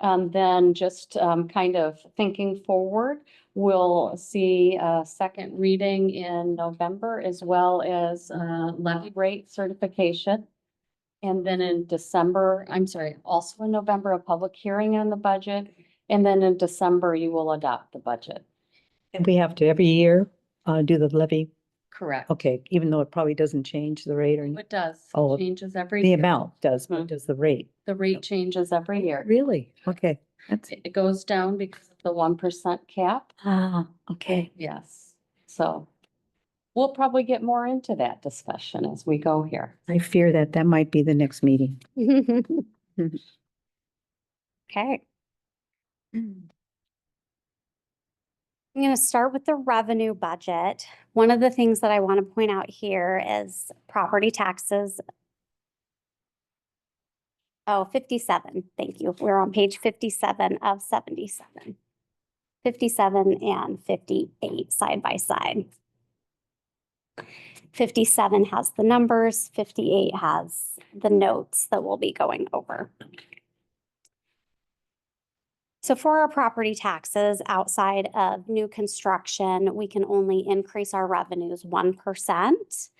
Then just kind of thinking forward, we'll see a second reading in November as well as levy rate certification. And then in December, I'm sorry, also in November, a public hearing on the budget. And then in December, you will adopt the budget. And we have to every year do the levy. Correct. Okay, even though it probably doesn't change the rate or It does. Oh, Changes every the year. amount does, but Mhm. does the rate? The rate changes every year. Really? Okay. It goes down because of the 1% cap. Okay. Yes. So we'll probably get more into that discussion as we go here. I fear that that might be the next meeting. Okay. I'm going to start with the revenue budget. One of the things that I want to point out here is property taxes. Oh, 57. Thank you. We're on page 57 of 77. 57 and 58 side by side. 57 has the numbers, 58 has the notes that we'll be going over. So for our property taxes outside of new construction, we can only increase our revenues 1%.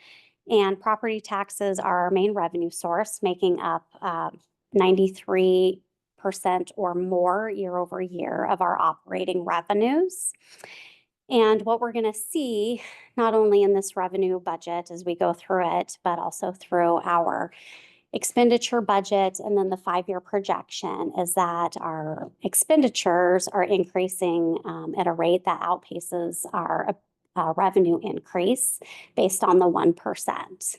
And property taxes are our main revenue source, making up 93% or more year over year of our operating revenues. And what we're going to see, not only in this revenue budget as we go through it, but also through our expenditure budget and then the 5-year projection, is that our expenditures are increasing at a rate that outpaces our revenue increase based on the 1%.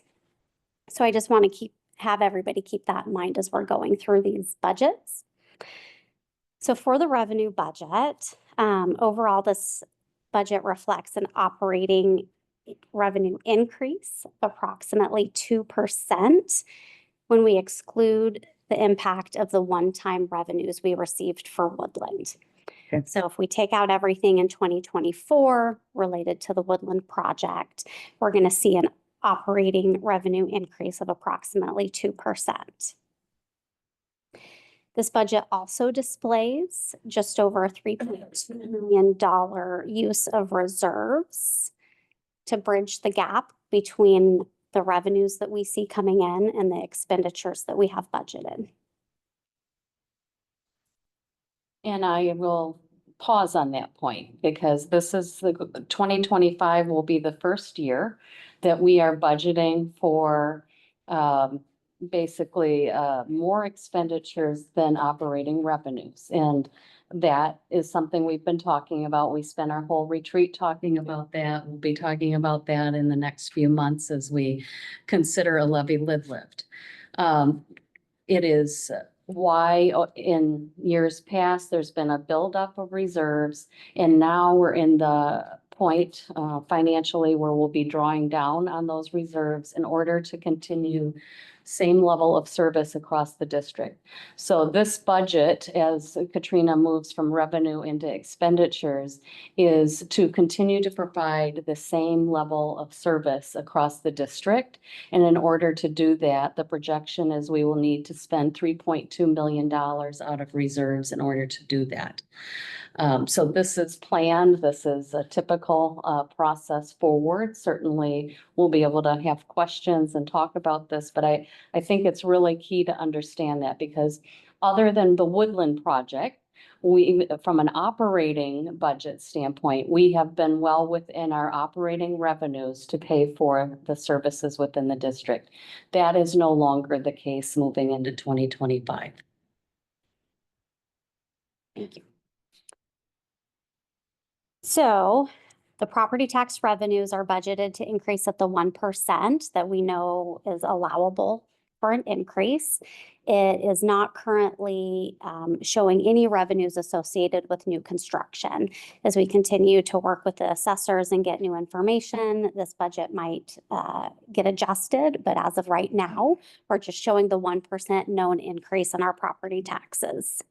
So I just want to have everybody keep that in mind as we're going through these budgets. So for the revenue budget, overall, this budget reflects an operating revenue increase of approximately 2% when we exclude the impact of the one-time revenues we received for Woodland. Okay. So if we take out everything in 2024 related to the Woodland project, we're going to see an operating revenue increase of approximately 2%. This budget also displays just over a $3.2 million use of reserves to bridge the gap between the revenues that we see coming in and the expenditures that we have budgeted. And I will pause on that point because this is the 2025 will be the first year that we are budgeting for basically more expenditures than operating revenues. And that is something we've been talking about. We spent our whole retreat talking about that. We'll be talking about that in the next few months as we consider a levy lid lift. It is why in years past, there's been a buildup of reserves, and now we're in the point financially where we'll be drawing down on those reserves in order to continue same level of service across the district. So this budget, as Katrina moves from revenue into expenditures, is to continue to provide the same level of service across the district. And in order to do that, the projection is we will need to spend $3.2 million out of reserves in order to do that. So this is planned. This is a typical process forward. Certainly, we'll be able to have questions and talk about this, but I think it's really key to understand that because other than the Woodland project, we, from an operating budget standpoint, we have been well within our operating revenues to pay for the services within the district. That is no longer the case moving into 2025. Thank you. So The property tax revenues are budgeted to increase at the 1% that we know is allowable for an increase. It is not currently showing any revenues associated with new construction. As we continue to work with the assessors and get new information, this budget might get adjusted, but as of right now, we're just showing the 1% known increase in our property taxes.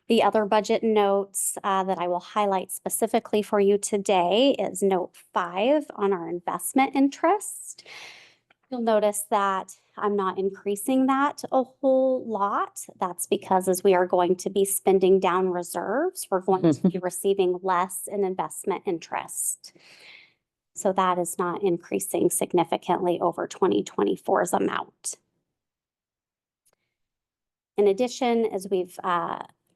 The other budget notes that I will highlight specifically for you today is note 5 on our investment interest. You'll notice that I'm not increasing that a whole lot. That's because as we are going to be spending down reserves, we're going to be receiving less in investment interest. So that is not increasing significantly over 2024's amount. In addition, as we've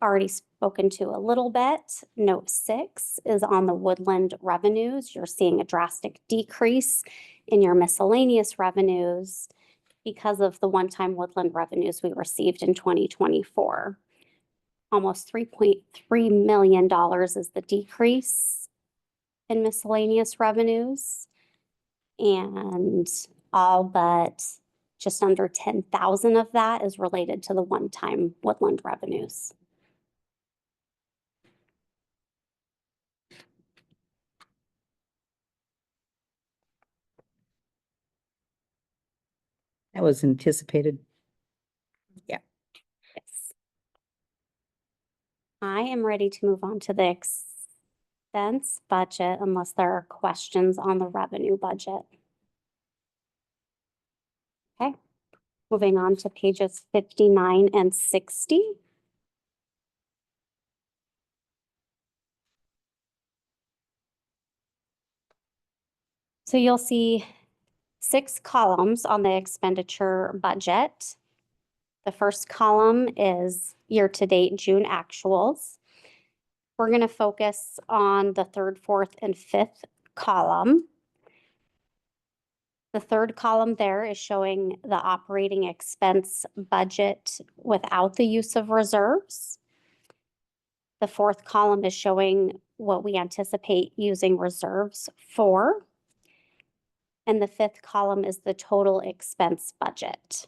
already spoken to a little bit, note 6 is on the woodland revenues. You're seeing a drastic decrease in your miscellaneous revenues because of the one-time woodland revenues we received in 2024. Almost $3.3 million is the decrease in miscellaneous revenues, and all but just under 10,000 of that is related to the one-time woodland revenues. That was anticipated. Yes. I am ready to move on to the expense budget unless there are questions on the revenue budget. Okay, moving on to pages 59 and 60. So you'll see 6 columns on the expenditure budget. The first column is year-to-date June actuals. We're going to focus on the 3rd, 4th, and 5th column. The 3rd column there is showing the operating expense budget without the use of reserves. The 4th column is showing what we anticipate using reserves for. And the 5th column is the total expense budget.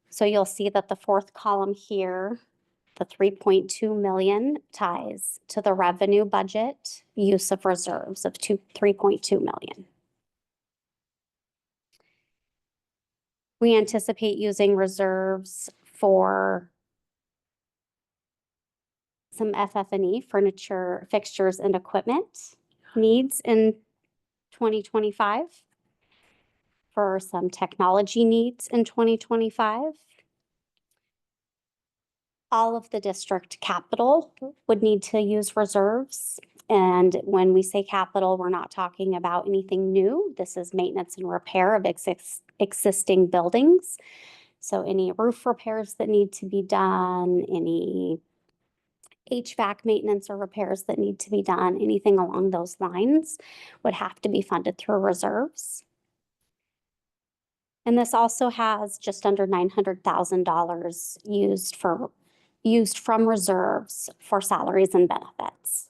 So you'll see that the 4th column here, the 3.2 million ties to the revenue budget use of reserves of 3.2 million. We anticipate using reserves for some FF&E, furniture, fixtures, and equipment needs in 2025, for some technology needs in 2025. All of the district capital would need to use reserves. And when we say capital, we're not talking about anything new. This is maintenance and repair of existing buildings. So any roof repairs that need to be done, any HVAC maintenance or repairs that need to be done, anything along those lines would have to be funded through reserves. And this also has just under $900,000 used from reserves for salaries and benefits.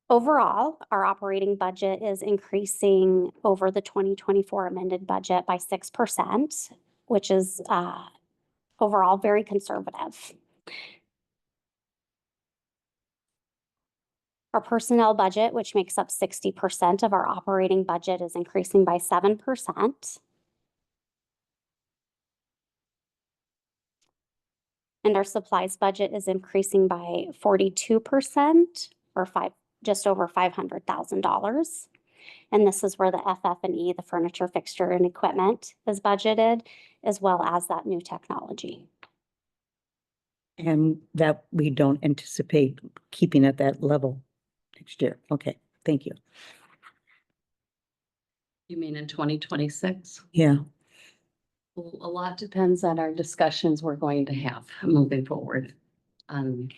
Overall, our operating budget is increasing over the 2024 amended budget by 6%, which is overall very conservative. Our personnel budget, which makes up 60% of our operating budget, is increasing by 7%. And our supplies budget is increasing by 42%, or just over $500,000. And this is where the FF&E, the furniture, fixture, and equipment, is budgeted, as well as that new technology. And that we don't anticipate keeping at that level next year. Okay, thank you. You mean in 2026? Yeah. Well, a lot depends on our discussions we're going to have moving forward on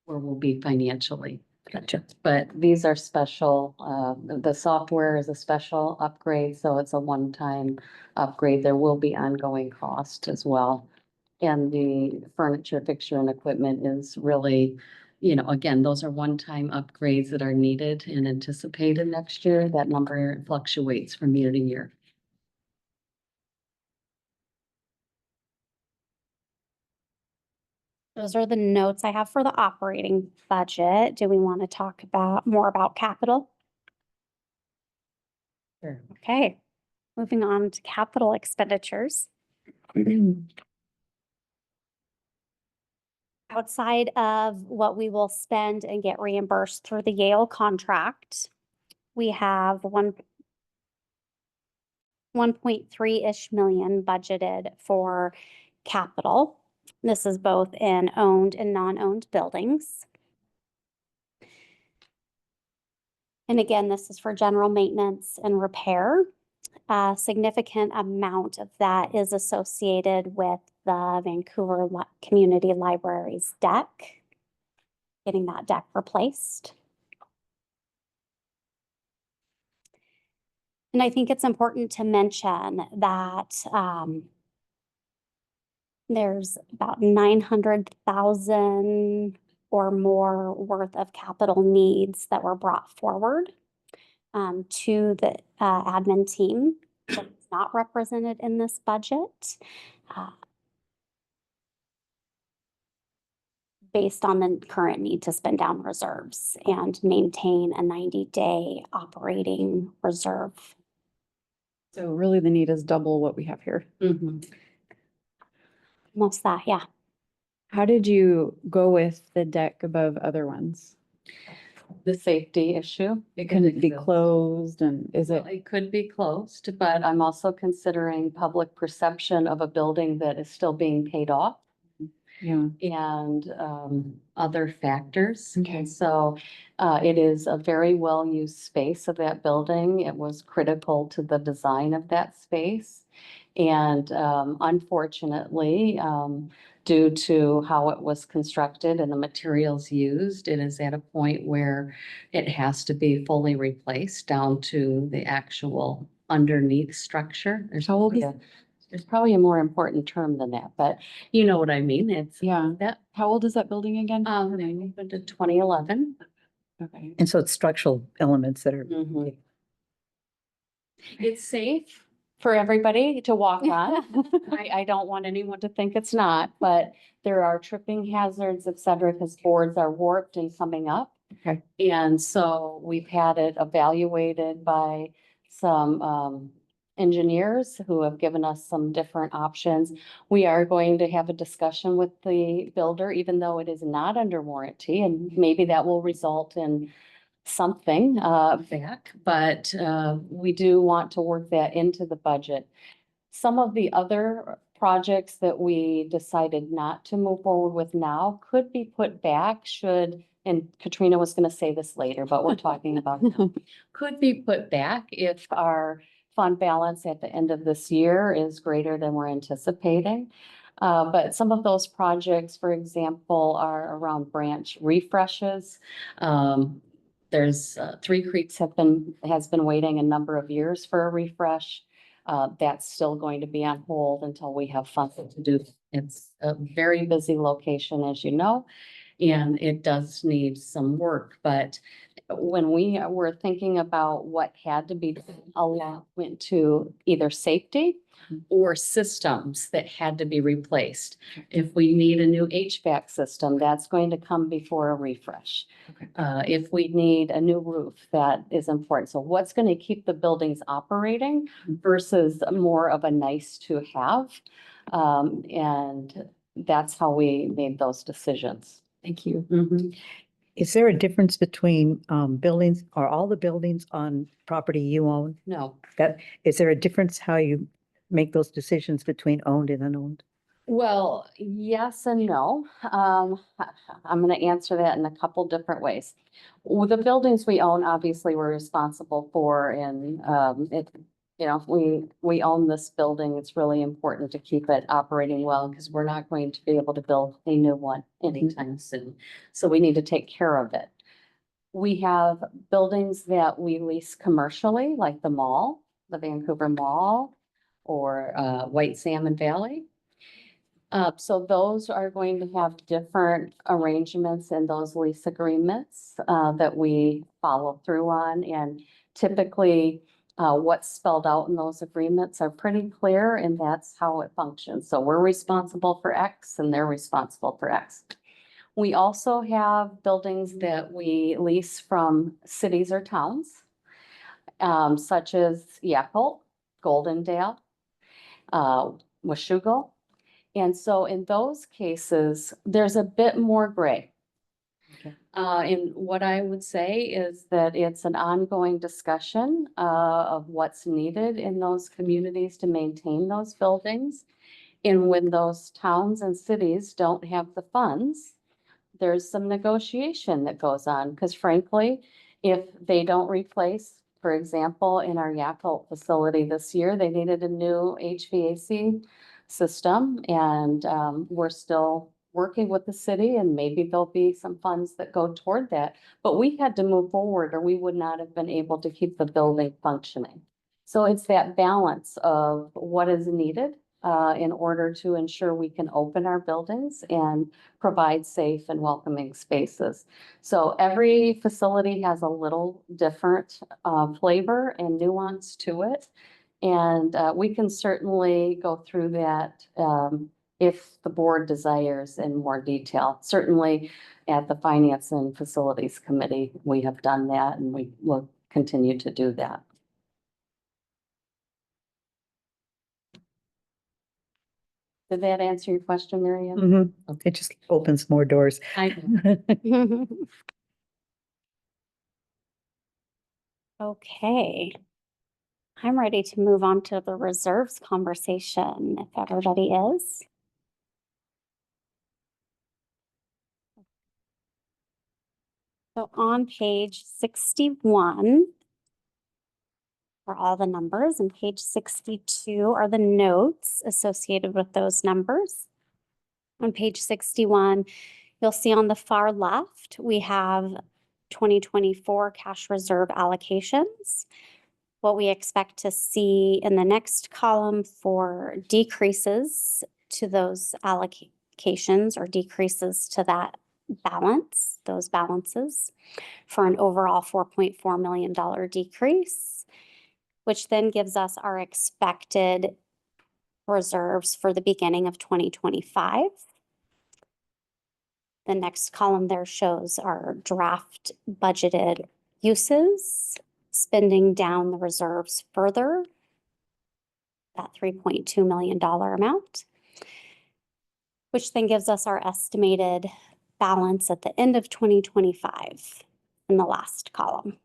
where we'll be financially. Gotcha. But these are special, the software is a special upgrade, so it's a one-time upgrade. There will be ongoing cost as well. And the furniture, fixture and equipment is really, again, those are one-time upgrades that are needed and anticipated next year. That number fluctuates from year to year. Those are the notes I have for the operating budget. Do we want to talk about more about capital? Sure. Okay, moving on to capital expenditures. Outside of what we will spend and get reimbursed through the Yale contract, we have 1.3-ish million budgeted for capital. This is both in owned and non-owned buildings. And again, this is for general maintenance and repair. A significant amount of that is associated with the Vancouver Community Library's deck, getting that deck replaced. And I think it's important to mention that there's about 900,000 or more worth of capital needs that were brought forward to the admin team. It's not represented in this budget based on the current need to spend down reserves and maintain a 90-day operating reserve. So really the need is double what we have here. Most that, yeah. How did you go with the deck above other ones? The safety issue. Can it be closed and is it? It could be closed, but I'm also considering public perception of a building that is still being paid off. Yeah. And other factors. Okay. So it is a very well-used space of that building. It was critical to the design of that space. And unfortunately, due to how it was constructed and the materials used, it is at a point where it has to be fully replaced down to the actual underneath structure. There's probably a more important term than that, but you know what I mean? It's How old is that building again? they moved into 2011. Okay. And so it's structural elements that are. It's safe for everybody to walk on. I don't want anyone to think it's not, but there are tripping hazards, et cetera, because boards are warped and coming up. Okay. And so we've had it evaluated by some engineers who have given us some different options. We are going to have a discussion with the builder, even though it is not under warranty, and maybe that will result in something back, but we do want to work that into the budget. Some of the other projects that we decided not to move forward with now could be put back should, and Katrina was going to say this later, but we're talking about now, could be put back if our fund balance at the end of this year is greater than we're anticipating. But some of those projects, for example, are around branch refreshes. There's Three Creeks has been waiting a number of years for a refresh. That's still going to be on hold until we have funds to do. It's a very busy location, as you know, and it does need some work. But when we were thinking about what had to be done, a lot went to either safety or systems that had to be replaced. If we need a new HVAC system, that's going to come before a refresh. If we need a new roof, that is important. So what's going to keep the buildings operating versus more of a nice to have? And that's how we made those decisions. Thank you. Is there a difference between buildings, are all the buildings on property you own? No. Is there a difference how you make those decisions between owned and unowned? Well, yes and no. I'm going to answer that in a couple different ways. With the buildings we own, obviously, we're responsible for, and we own this building. It's really important to keep it operating well because we're not going to be able to build a new one anytime soon. So we need to take care of it. We have buildings that we lease commercially, like the mall, the Vancouver Mall, or White Salmon Valley. So those are going to have different arrangements in those lease agreements that we follow through on. And typically, what's spelled out in those agreements are pretty clear, and that's how it functions. So we're responsible for X and they're responsible for X. We also have buildings that we lease from cities or towns, such as Yakult, Goldendale, Washougal. And so in those cases, there's a bit more gray. And what I would say is that it's an ongoing discussion of what's needed in those communities to maintain those buildings. And when those towns and cities don't have the funds, there's some negotiation that goes on, because frankly, if they don't replace, for example, in our Yakult facility this year, they needed a new HVAC system, and we're still working with the city, and maybe there'll be some funds that go toward that. But we had to move forward, or we would not have been able to keep the building functioning. So it's that balance of what is needed in order to ensure we can open our buildings and provide safe and welcoming spaces. So every facility has a little different flavor and nuance to it. And we can certainly go through that if the board desires in more detail. Certainly at the Finance and Facilities Committee, we have done that, and we will continue to do that. Did that answer your question, Mary Ann? It just opens more doors. Okay. I'm ready to move on to the reserves conversation, if everybody is. So on page 61 are all the numbers, and page 62 are the notes associated with those numbers. On page 61, you'll see on the far left, we have 2024 cash reserve allocations. What we expect to see in the next column for decreases to those allocations or decreases to that balance, those balances, for an overall $4.4 million decrease, which then gives us our expected reserves for the beginning of 2025. The next column there shows our draft budgeted uses, spending down the reserves further, that $3.2 million amount, which then gives us our estimated balance at the end of 2025 in the last column.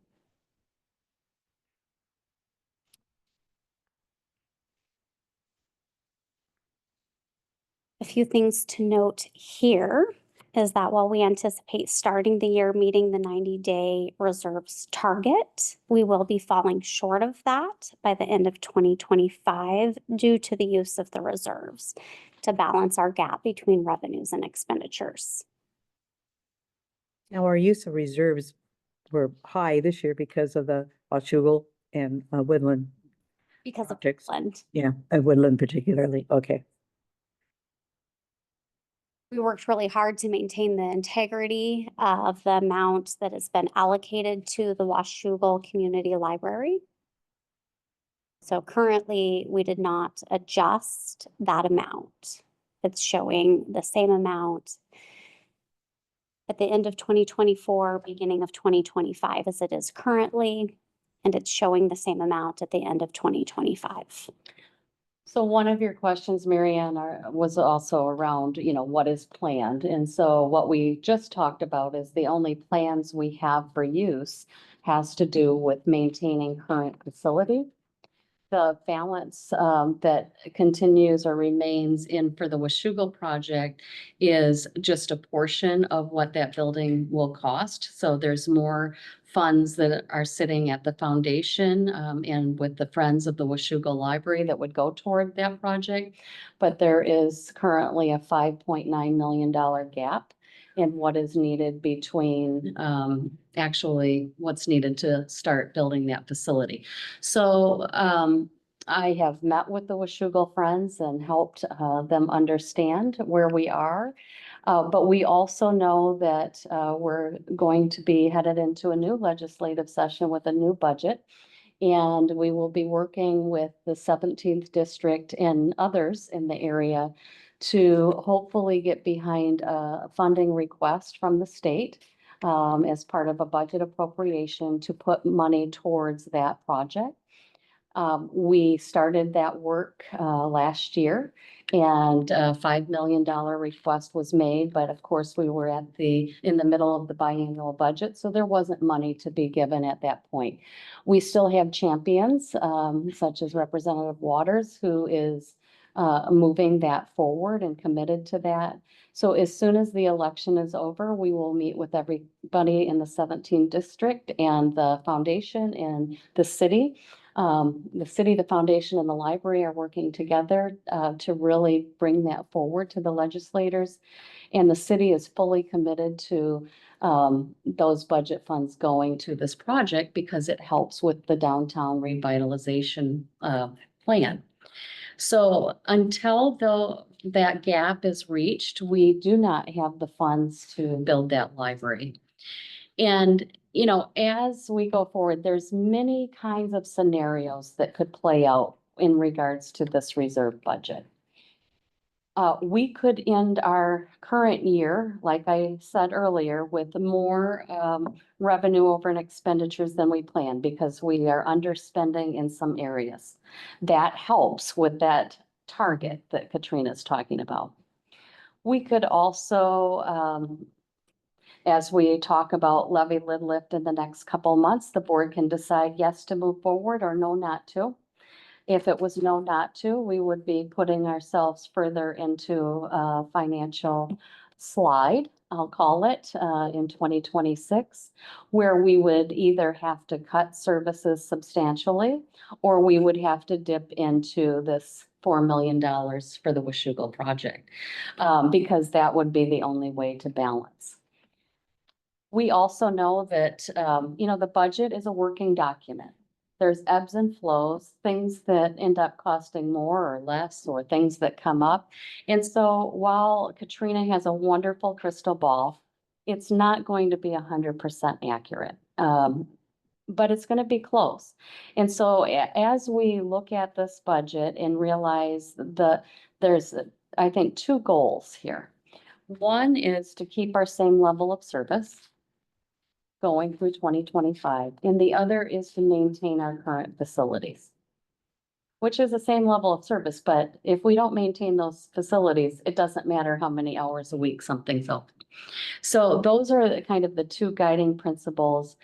A few things to note here is that while we anticipate starting the year meeting the 90-day reserves target, we will be falling short of that by the end of 2025 due to the use of the reserves to balance our gap between revenues and expenditures. Now, our use of reserves were high this year because of the Washougal and Woodland. Because projects. of Woodland. Yeah, Woodland particularly. Okay. We worked really hard to maintain the integrity of the amount that has been allocated to the Washougal Community Library. So currently, we did not adjust that amount. It's showing the same amount at the end of 2024, beginning of 2025 as it is currently, and it's showing the same amount at the end of 2025. So one of your questions, Mary Ann, was also around, what is planned? And so what we just talked about is the only plans we have for use has to do with maintaining current facility. The balance that continues or remains in for the Washougal project is just a portion of what that building will cost. So there's more funds that are sitting at the foundation and with the Friends of the Washougal Library that would go toward that project. But there is currently a $5.9 million gap and what is needed between actually what's needed to start building that facility. So I have met with the Washougal Friends and helped them understand where we are. But we also know that we're going to be headed into a new legislative session with a new budget. And we will be working with the 17th district and others in the area to hopefully get behind a funding request from the state as part of a budget appropriation to put money towards that project. We started that work last year, and a $5 million request was made, but of course we were in the middle of the biannual budget, so there wasn't money to be given at that point. We still have champions, such as Representative Waters, who is moving that forward and committed to that. So as soon as the election is over, we will meet with everybody in the 17th district and the foundation and the city. The foundation, and the library are working together to really bring that forward to the legislators. And the city is fully committed to those budget funds going to this project because it helps with the downtown revitalization plan. So until that gap is reached, we do not have the funds to build that library. And, you know, as we go forward, there's many kinds of scenarios that could play out in regards to this reserve budget. We could end our current year, like I said earlier, with more revenue over and expenditures than we planned because we are underspending in some areas. That helps with that target that Katrina's talking about. We could also, as we talk about levy lid lift in the next couple of months, the board can decide yes to move forward or no not to. If it was no not to, we would be putting ourselves further into a financial slide, I'll call it, in 2026, where we would either have to cut services substantially, or we would have to dip into this $4 million for the Washougal project, because that would be the only way to balance. We also know that, you know, the budget is a working document. There's ebbs and flows, things that end up costing more or less, or things that come up. And so while Katrina has a wonderful crystal ball, it's not going to be 100% accurate. But it's going to be close. And so as we look at this budget and realize there's, I think, two goals here. One is to keep our same level of service going through 2025, and the other is to maintain our current facilities, which is the same level of service. But if we don't maintain those facilities, it doesn't matter how many hours a week something's open. So those are kind of the two guiding principles.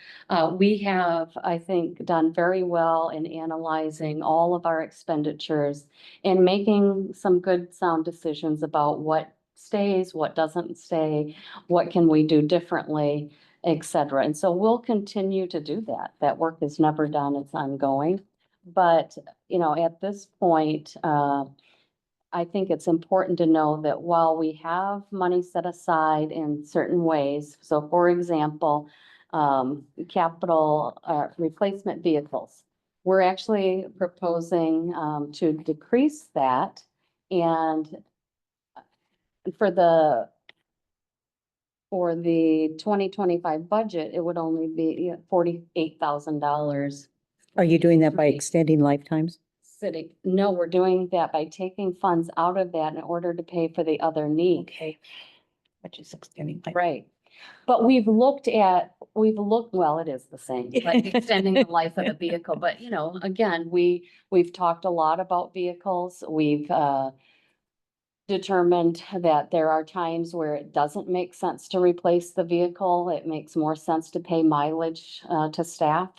We have, I think, done very well in analyzing all of our expenditures and making some good sound decisions about what stays, what doesn't stay, what can we do differently, et cetera. And so we'll continue to do that. That work is never done, it's ongoing. But, you know, at this point, I think it's important to know that while we have money set aside in certain ways, so for example, capital replacement vehicles, we're actually proposing to decrease that. And for the 2025 budget, it would only be $48,000. Are you doing that by extending lifetimes? No, we're doing that by taking funds out of that in order to pay for the other need. Okay. Which is extending. Right. But we've looked, well, it is the same, like extending the life of the vehicle. But, you know, again, we've talked a lot about vehicles. We've determined that there are times where it doesn't make sense to replace the vehicle. It makes more sense to pay mileage to staff.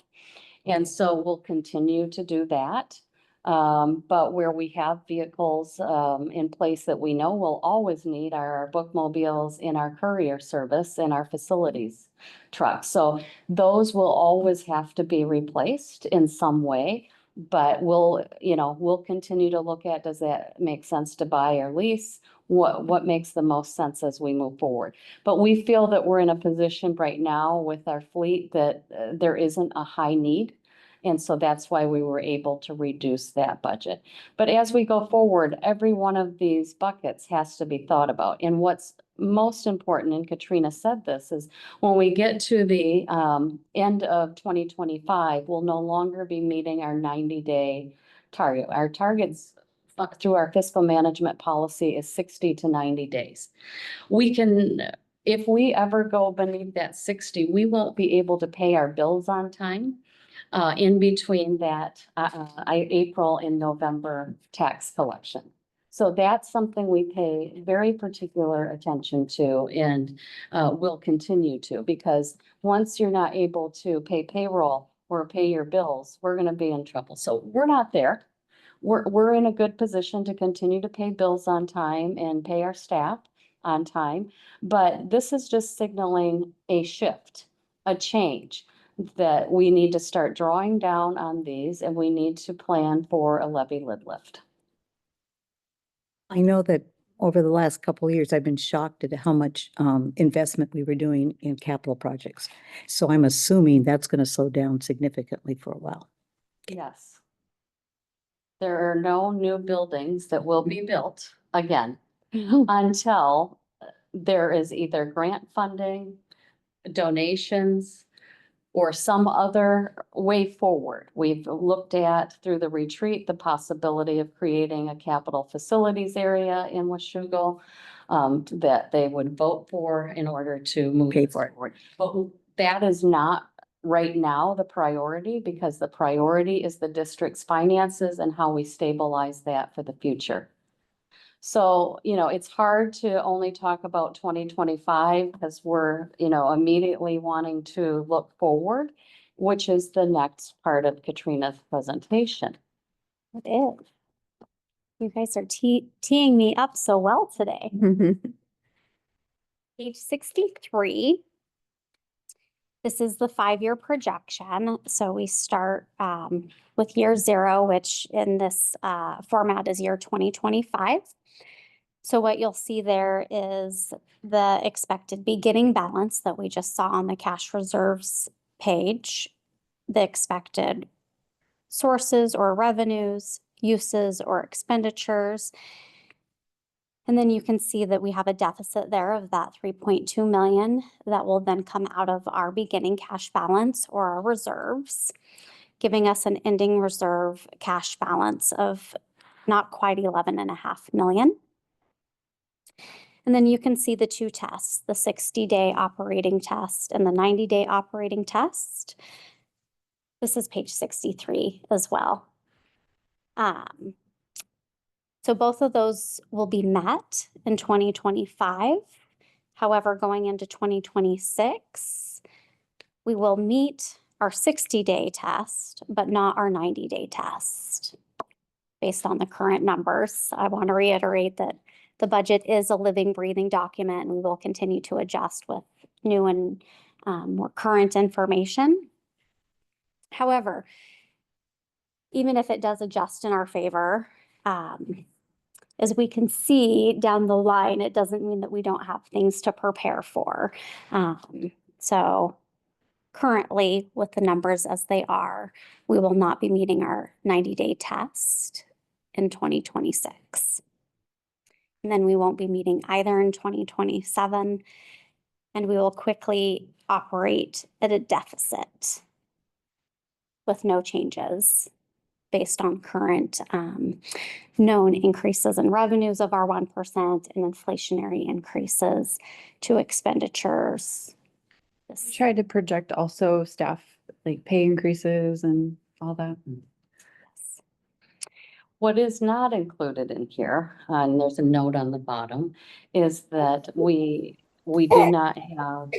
And so we'll continue to do that. But where we have vehicles in place that we know we'll always need are our bookmobiles in our courier service and our facilities trucks. So those will always have to be replaced in some way. But we'll continue to look at, does that make sense to buy or lease? what makes the most sense as we move forward. But we feel that we're in a position right now with our fleet that there isn't a high need. And so that's why we were able to reduce that budget. But as we go forward, every one of these buckets has to be thought about. And what's most important, and Katrina said this, is when we get to the end of 2025, we'll no longer be meeting our 90-day target. Our targets through our fiscal management policy is 60 to 90 days. We can, if we ever go beneath that 60, we won't be able to pay our bills on time in between that April and November tax collection. So that's something we pay very particular attention to and will continue to, because once you're not able to pay payroll or pay your bills, we're going to be in trouble. So we're not there. We're in a good position to continue to pay bills on time and pay our staff on time. But this is just signaling a shift, a change, that we need to start drawing down on these and we need to plan for a levy lid lift. I know that over the last couple of years, I've been shocked at how much investment we were doing in capital projects. So I'm assuming that's going to slow down significantly for a while. Yes. There are no new buildings that will be built again until there is either grant funding, donations, or some other way forward. We've looked at through the retreat, the possibility of creating a capital facilities area in Washougal that they would vote for in order to move it forward. But that is not right now the priority, because the priority is the district's finances and how we stabilize that for the future. So, it's hard to only talk about 2025 because we're, immediately wanting to look forward, which is the next part of Katrina's presentation. It is. You guys are teeing me up so well today. Page 63. This is the 5-year projection. So we start with year 0, which in this format is year 2025. So what you'll see there is the expected beginning balance that we just saw on the cash reserves page, the expected sources or revenues, uses or expenditures. And then you can see that we have a deficit there of that 3.2 million that will then come out of our beginning cash balance or our reserves, giving us an ending reserve cash balance of not quite 11.5 million. And then you can see the 2 tests, the 60-day operating test and the 90-day operating test. This is page 63 as well. So both of those will be met in 2025. However, going into 2026, we will meet our 60-day test, but not our 90-day test. Based on the current numbers, I want to reiterate that the budget is a living, breathing document, and we will continue to adjust with new and more current information. However, even if it does adjust in our favor, as we can see down the line, it doesn't mean that we don't have things to prepare for. So currently, with the numbers as they are, we will not be meeting our 90-day test in 2026. And then we won't be meeting either in 2027, and we will quickly operate at a deficit with no changes based on current known increases in revenues of our 1% and inflationary increases to expenditures. Tried to project also staff, like pay increases and all that. What is not included in here, and there's a note on the bottom, is that we do not have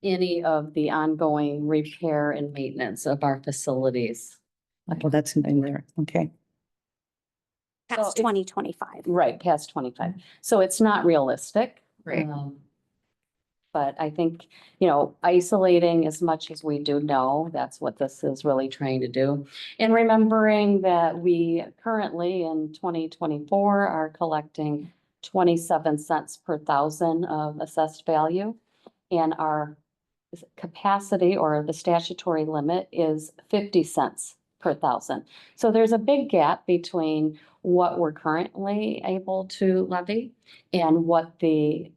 any of the ongoing repair and maintenance of our facilities. Well, that's in there. Okay. Past 2025. Right, past 25. So it's not realistic. Right. But I think, isolating as much as we do know, that's what this is really trying to do. And remembering that we currently in 2024 are collecting 27 cents per thousand of assessed value. And our capacity or the statutory limit is 50 cents per thousand. So there's a big gap between what we're currently able to levy and what the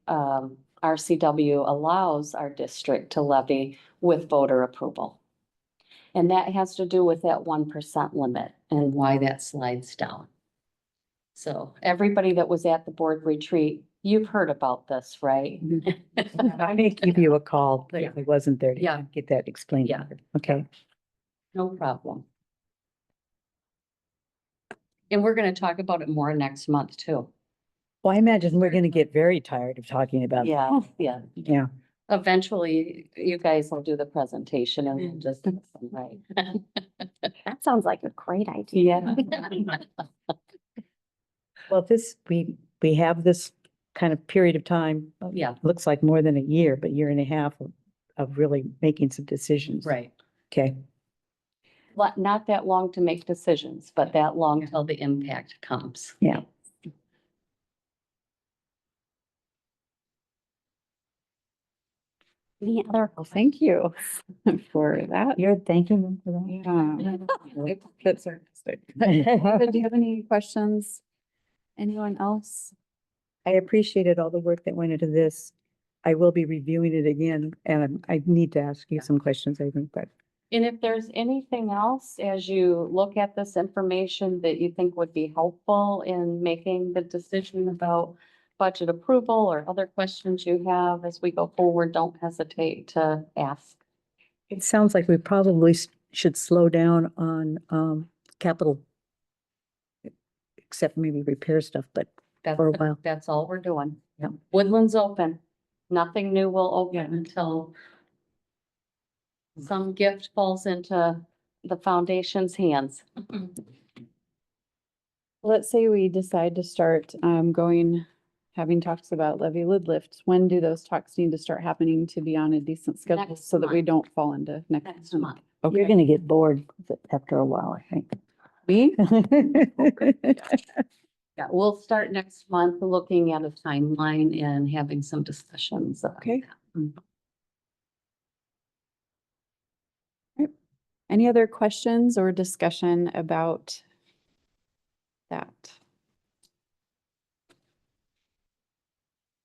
RCW allows our district to levy with voter approval. And that has to do with that 1% limit and why that slides down. So everybody that was at the board retreat, you've heard about this, right? I may give you a call Yeah. if I wasn't there to Yeah. get that explained. Yeah. Okay. No problem. And we're gonna talk about it more next month too. Well, I imagine we're gonna get very tired of talking about. Yeah, yeah. Yeah. Eventually, you guys will do the presentation and we'll just, right. That sounds like a great idea. Yeah. Well, we have this kind of period of time. Yeah. Looks like more than a year, but year and a half of really making some decisions. Right. Okay. Not that long to make decisions, but that long till the impact comes. Yeah. Any other? Well, thank you for that. You're thanking them for that. Yeah. That's sarcastic. David, do you have any questions? Anyone else? I appreciated all the work that went into this. I will be reviewing it again, and I need to ask you some questions, I think, but And if there's anything else, as you look at this information that you think would be helpful in making the decision about budget approval or other questions you have as we go forward, don't hesitate to ask. it sounds like we probably should slow down on capital, except maybe repair stuff, but That's, for a while. that's all we're doing. Yeah. Woodland's open. Nothing new will open until some gift falls into the foundation's hands. Let's say we decide to start having talks about levy lid lifts. When do those talks need to start happening to be on a decent schedule Next so that we month. don't fall into next Next month? month. Okay. You're gonna get bored after a while, I think. Me? Yeah, we'll start next month looking at a timeline and having some discussions. about Okay. that. Any other questions or discussion about that?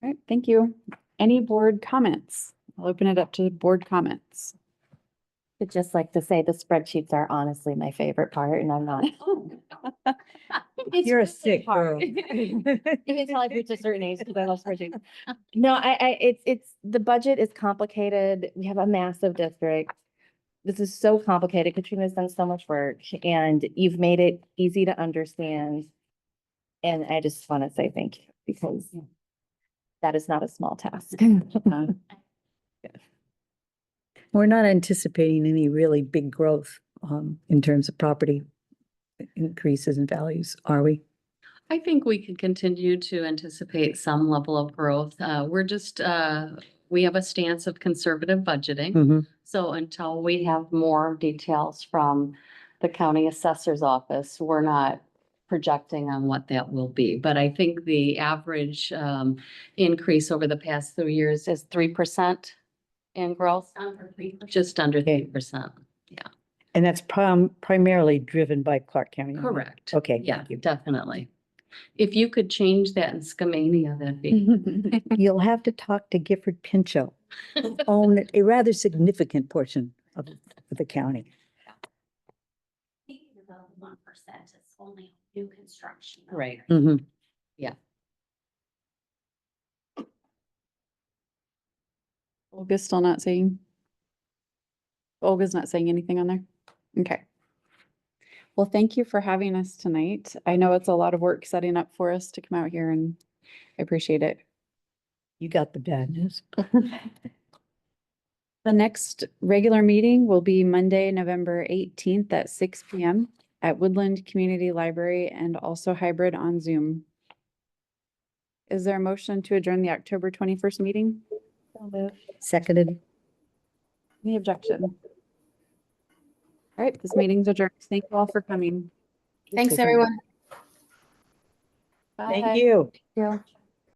All right, thank you. Any board comments? I'll open it up to board comments. I'd just like to say the spreadsheets are honestly my favorite part and I'm not. You're a sick girl. You can tell I've reached a certain age because I love spreadsheets. No, it's, the budget is complicated. We have a massive district. This is so complicated. Katrina's done so much work and you've made it easy to understand. And I just want to say thank you because that is not a small task. We're not anticipating any really big growth in terms of property increases in values, are we? I think we can continue to anticipate some level of growth. We're just, we have a stance of conservative budgeting. Mm-hmm. So until we have more details from the county assessor's office, we're not projecting on what that will be. But I think the average increase over the past 3 years is 3% in growth. Just under 3%. Yeah, And that's primarily driven by Clark County. correct. Okay. Yeah, thank you. definitely. If you could change that in Skamania, that'd be. You'll have to talk to Gifford Pinchot, own a rather significant portion of the county. About 1%, it's only new construction. Right. Mm-hmm. Olga's still not saying? Olga's not saying anything on there? Okay. Well, thank you for having us tonight. I know it's a lot of work setting up for us to come out here and I appreciate it. You got the bad news. The next regular meeting will be Monday, November 18th at 6 p.m. at Woodland Community Library and also hybrid on Zoom. Is there a motion to adjourn the October 21st meeting? Seconded. Any objection? All right, this meeting's adjourned. Thank you all for coming. Thanks, everyone. Bye. Thank you. Yeah.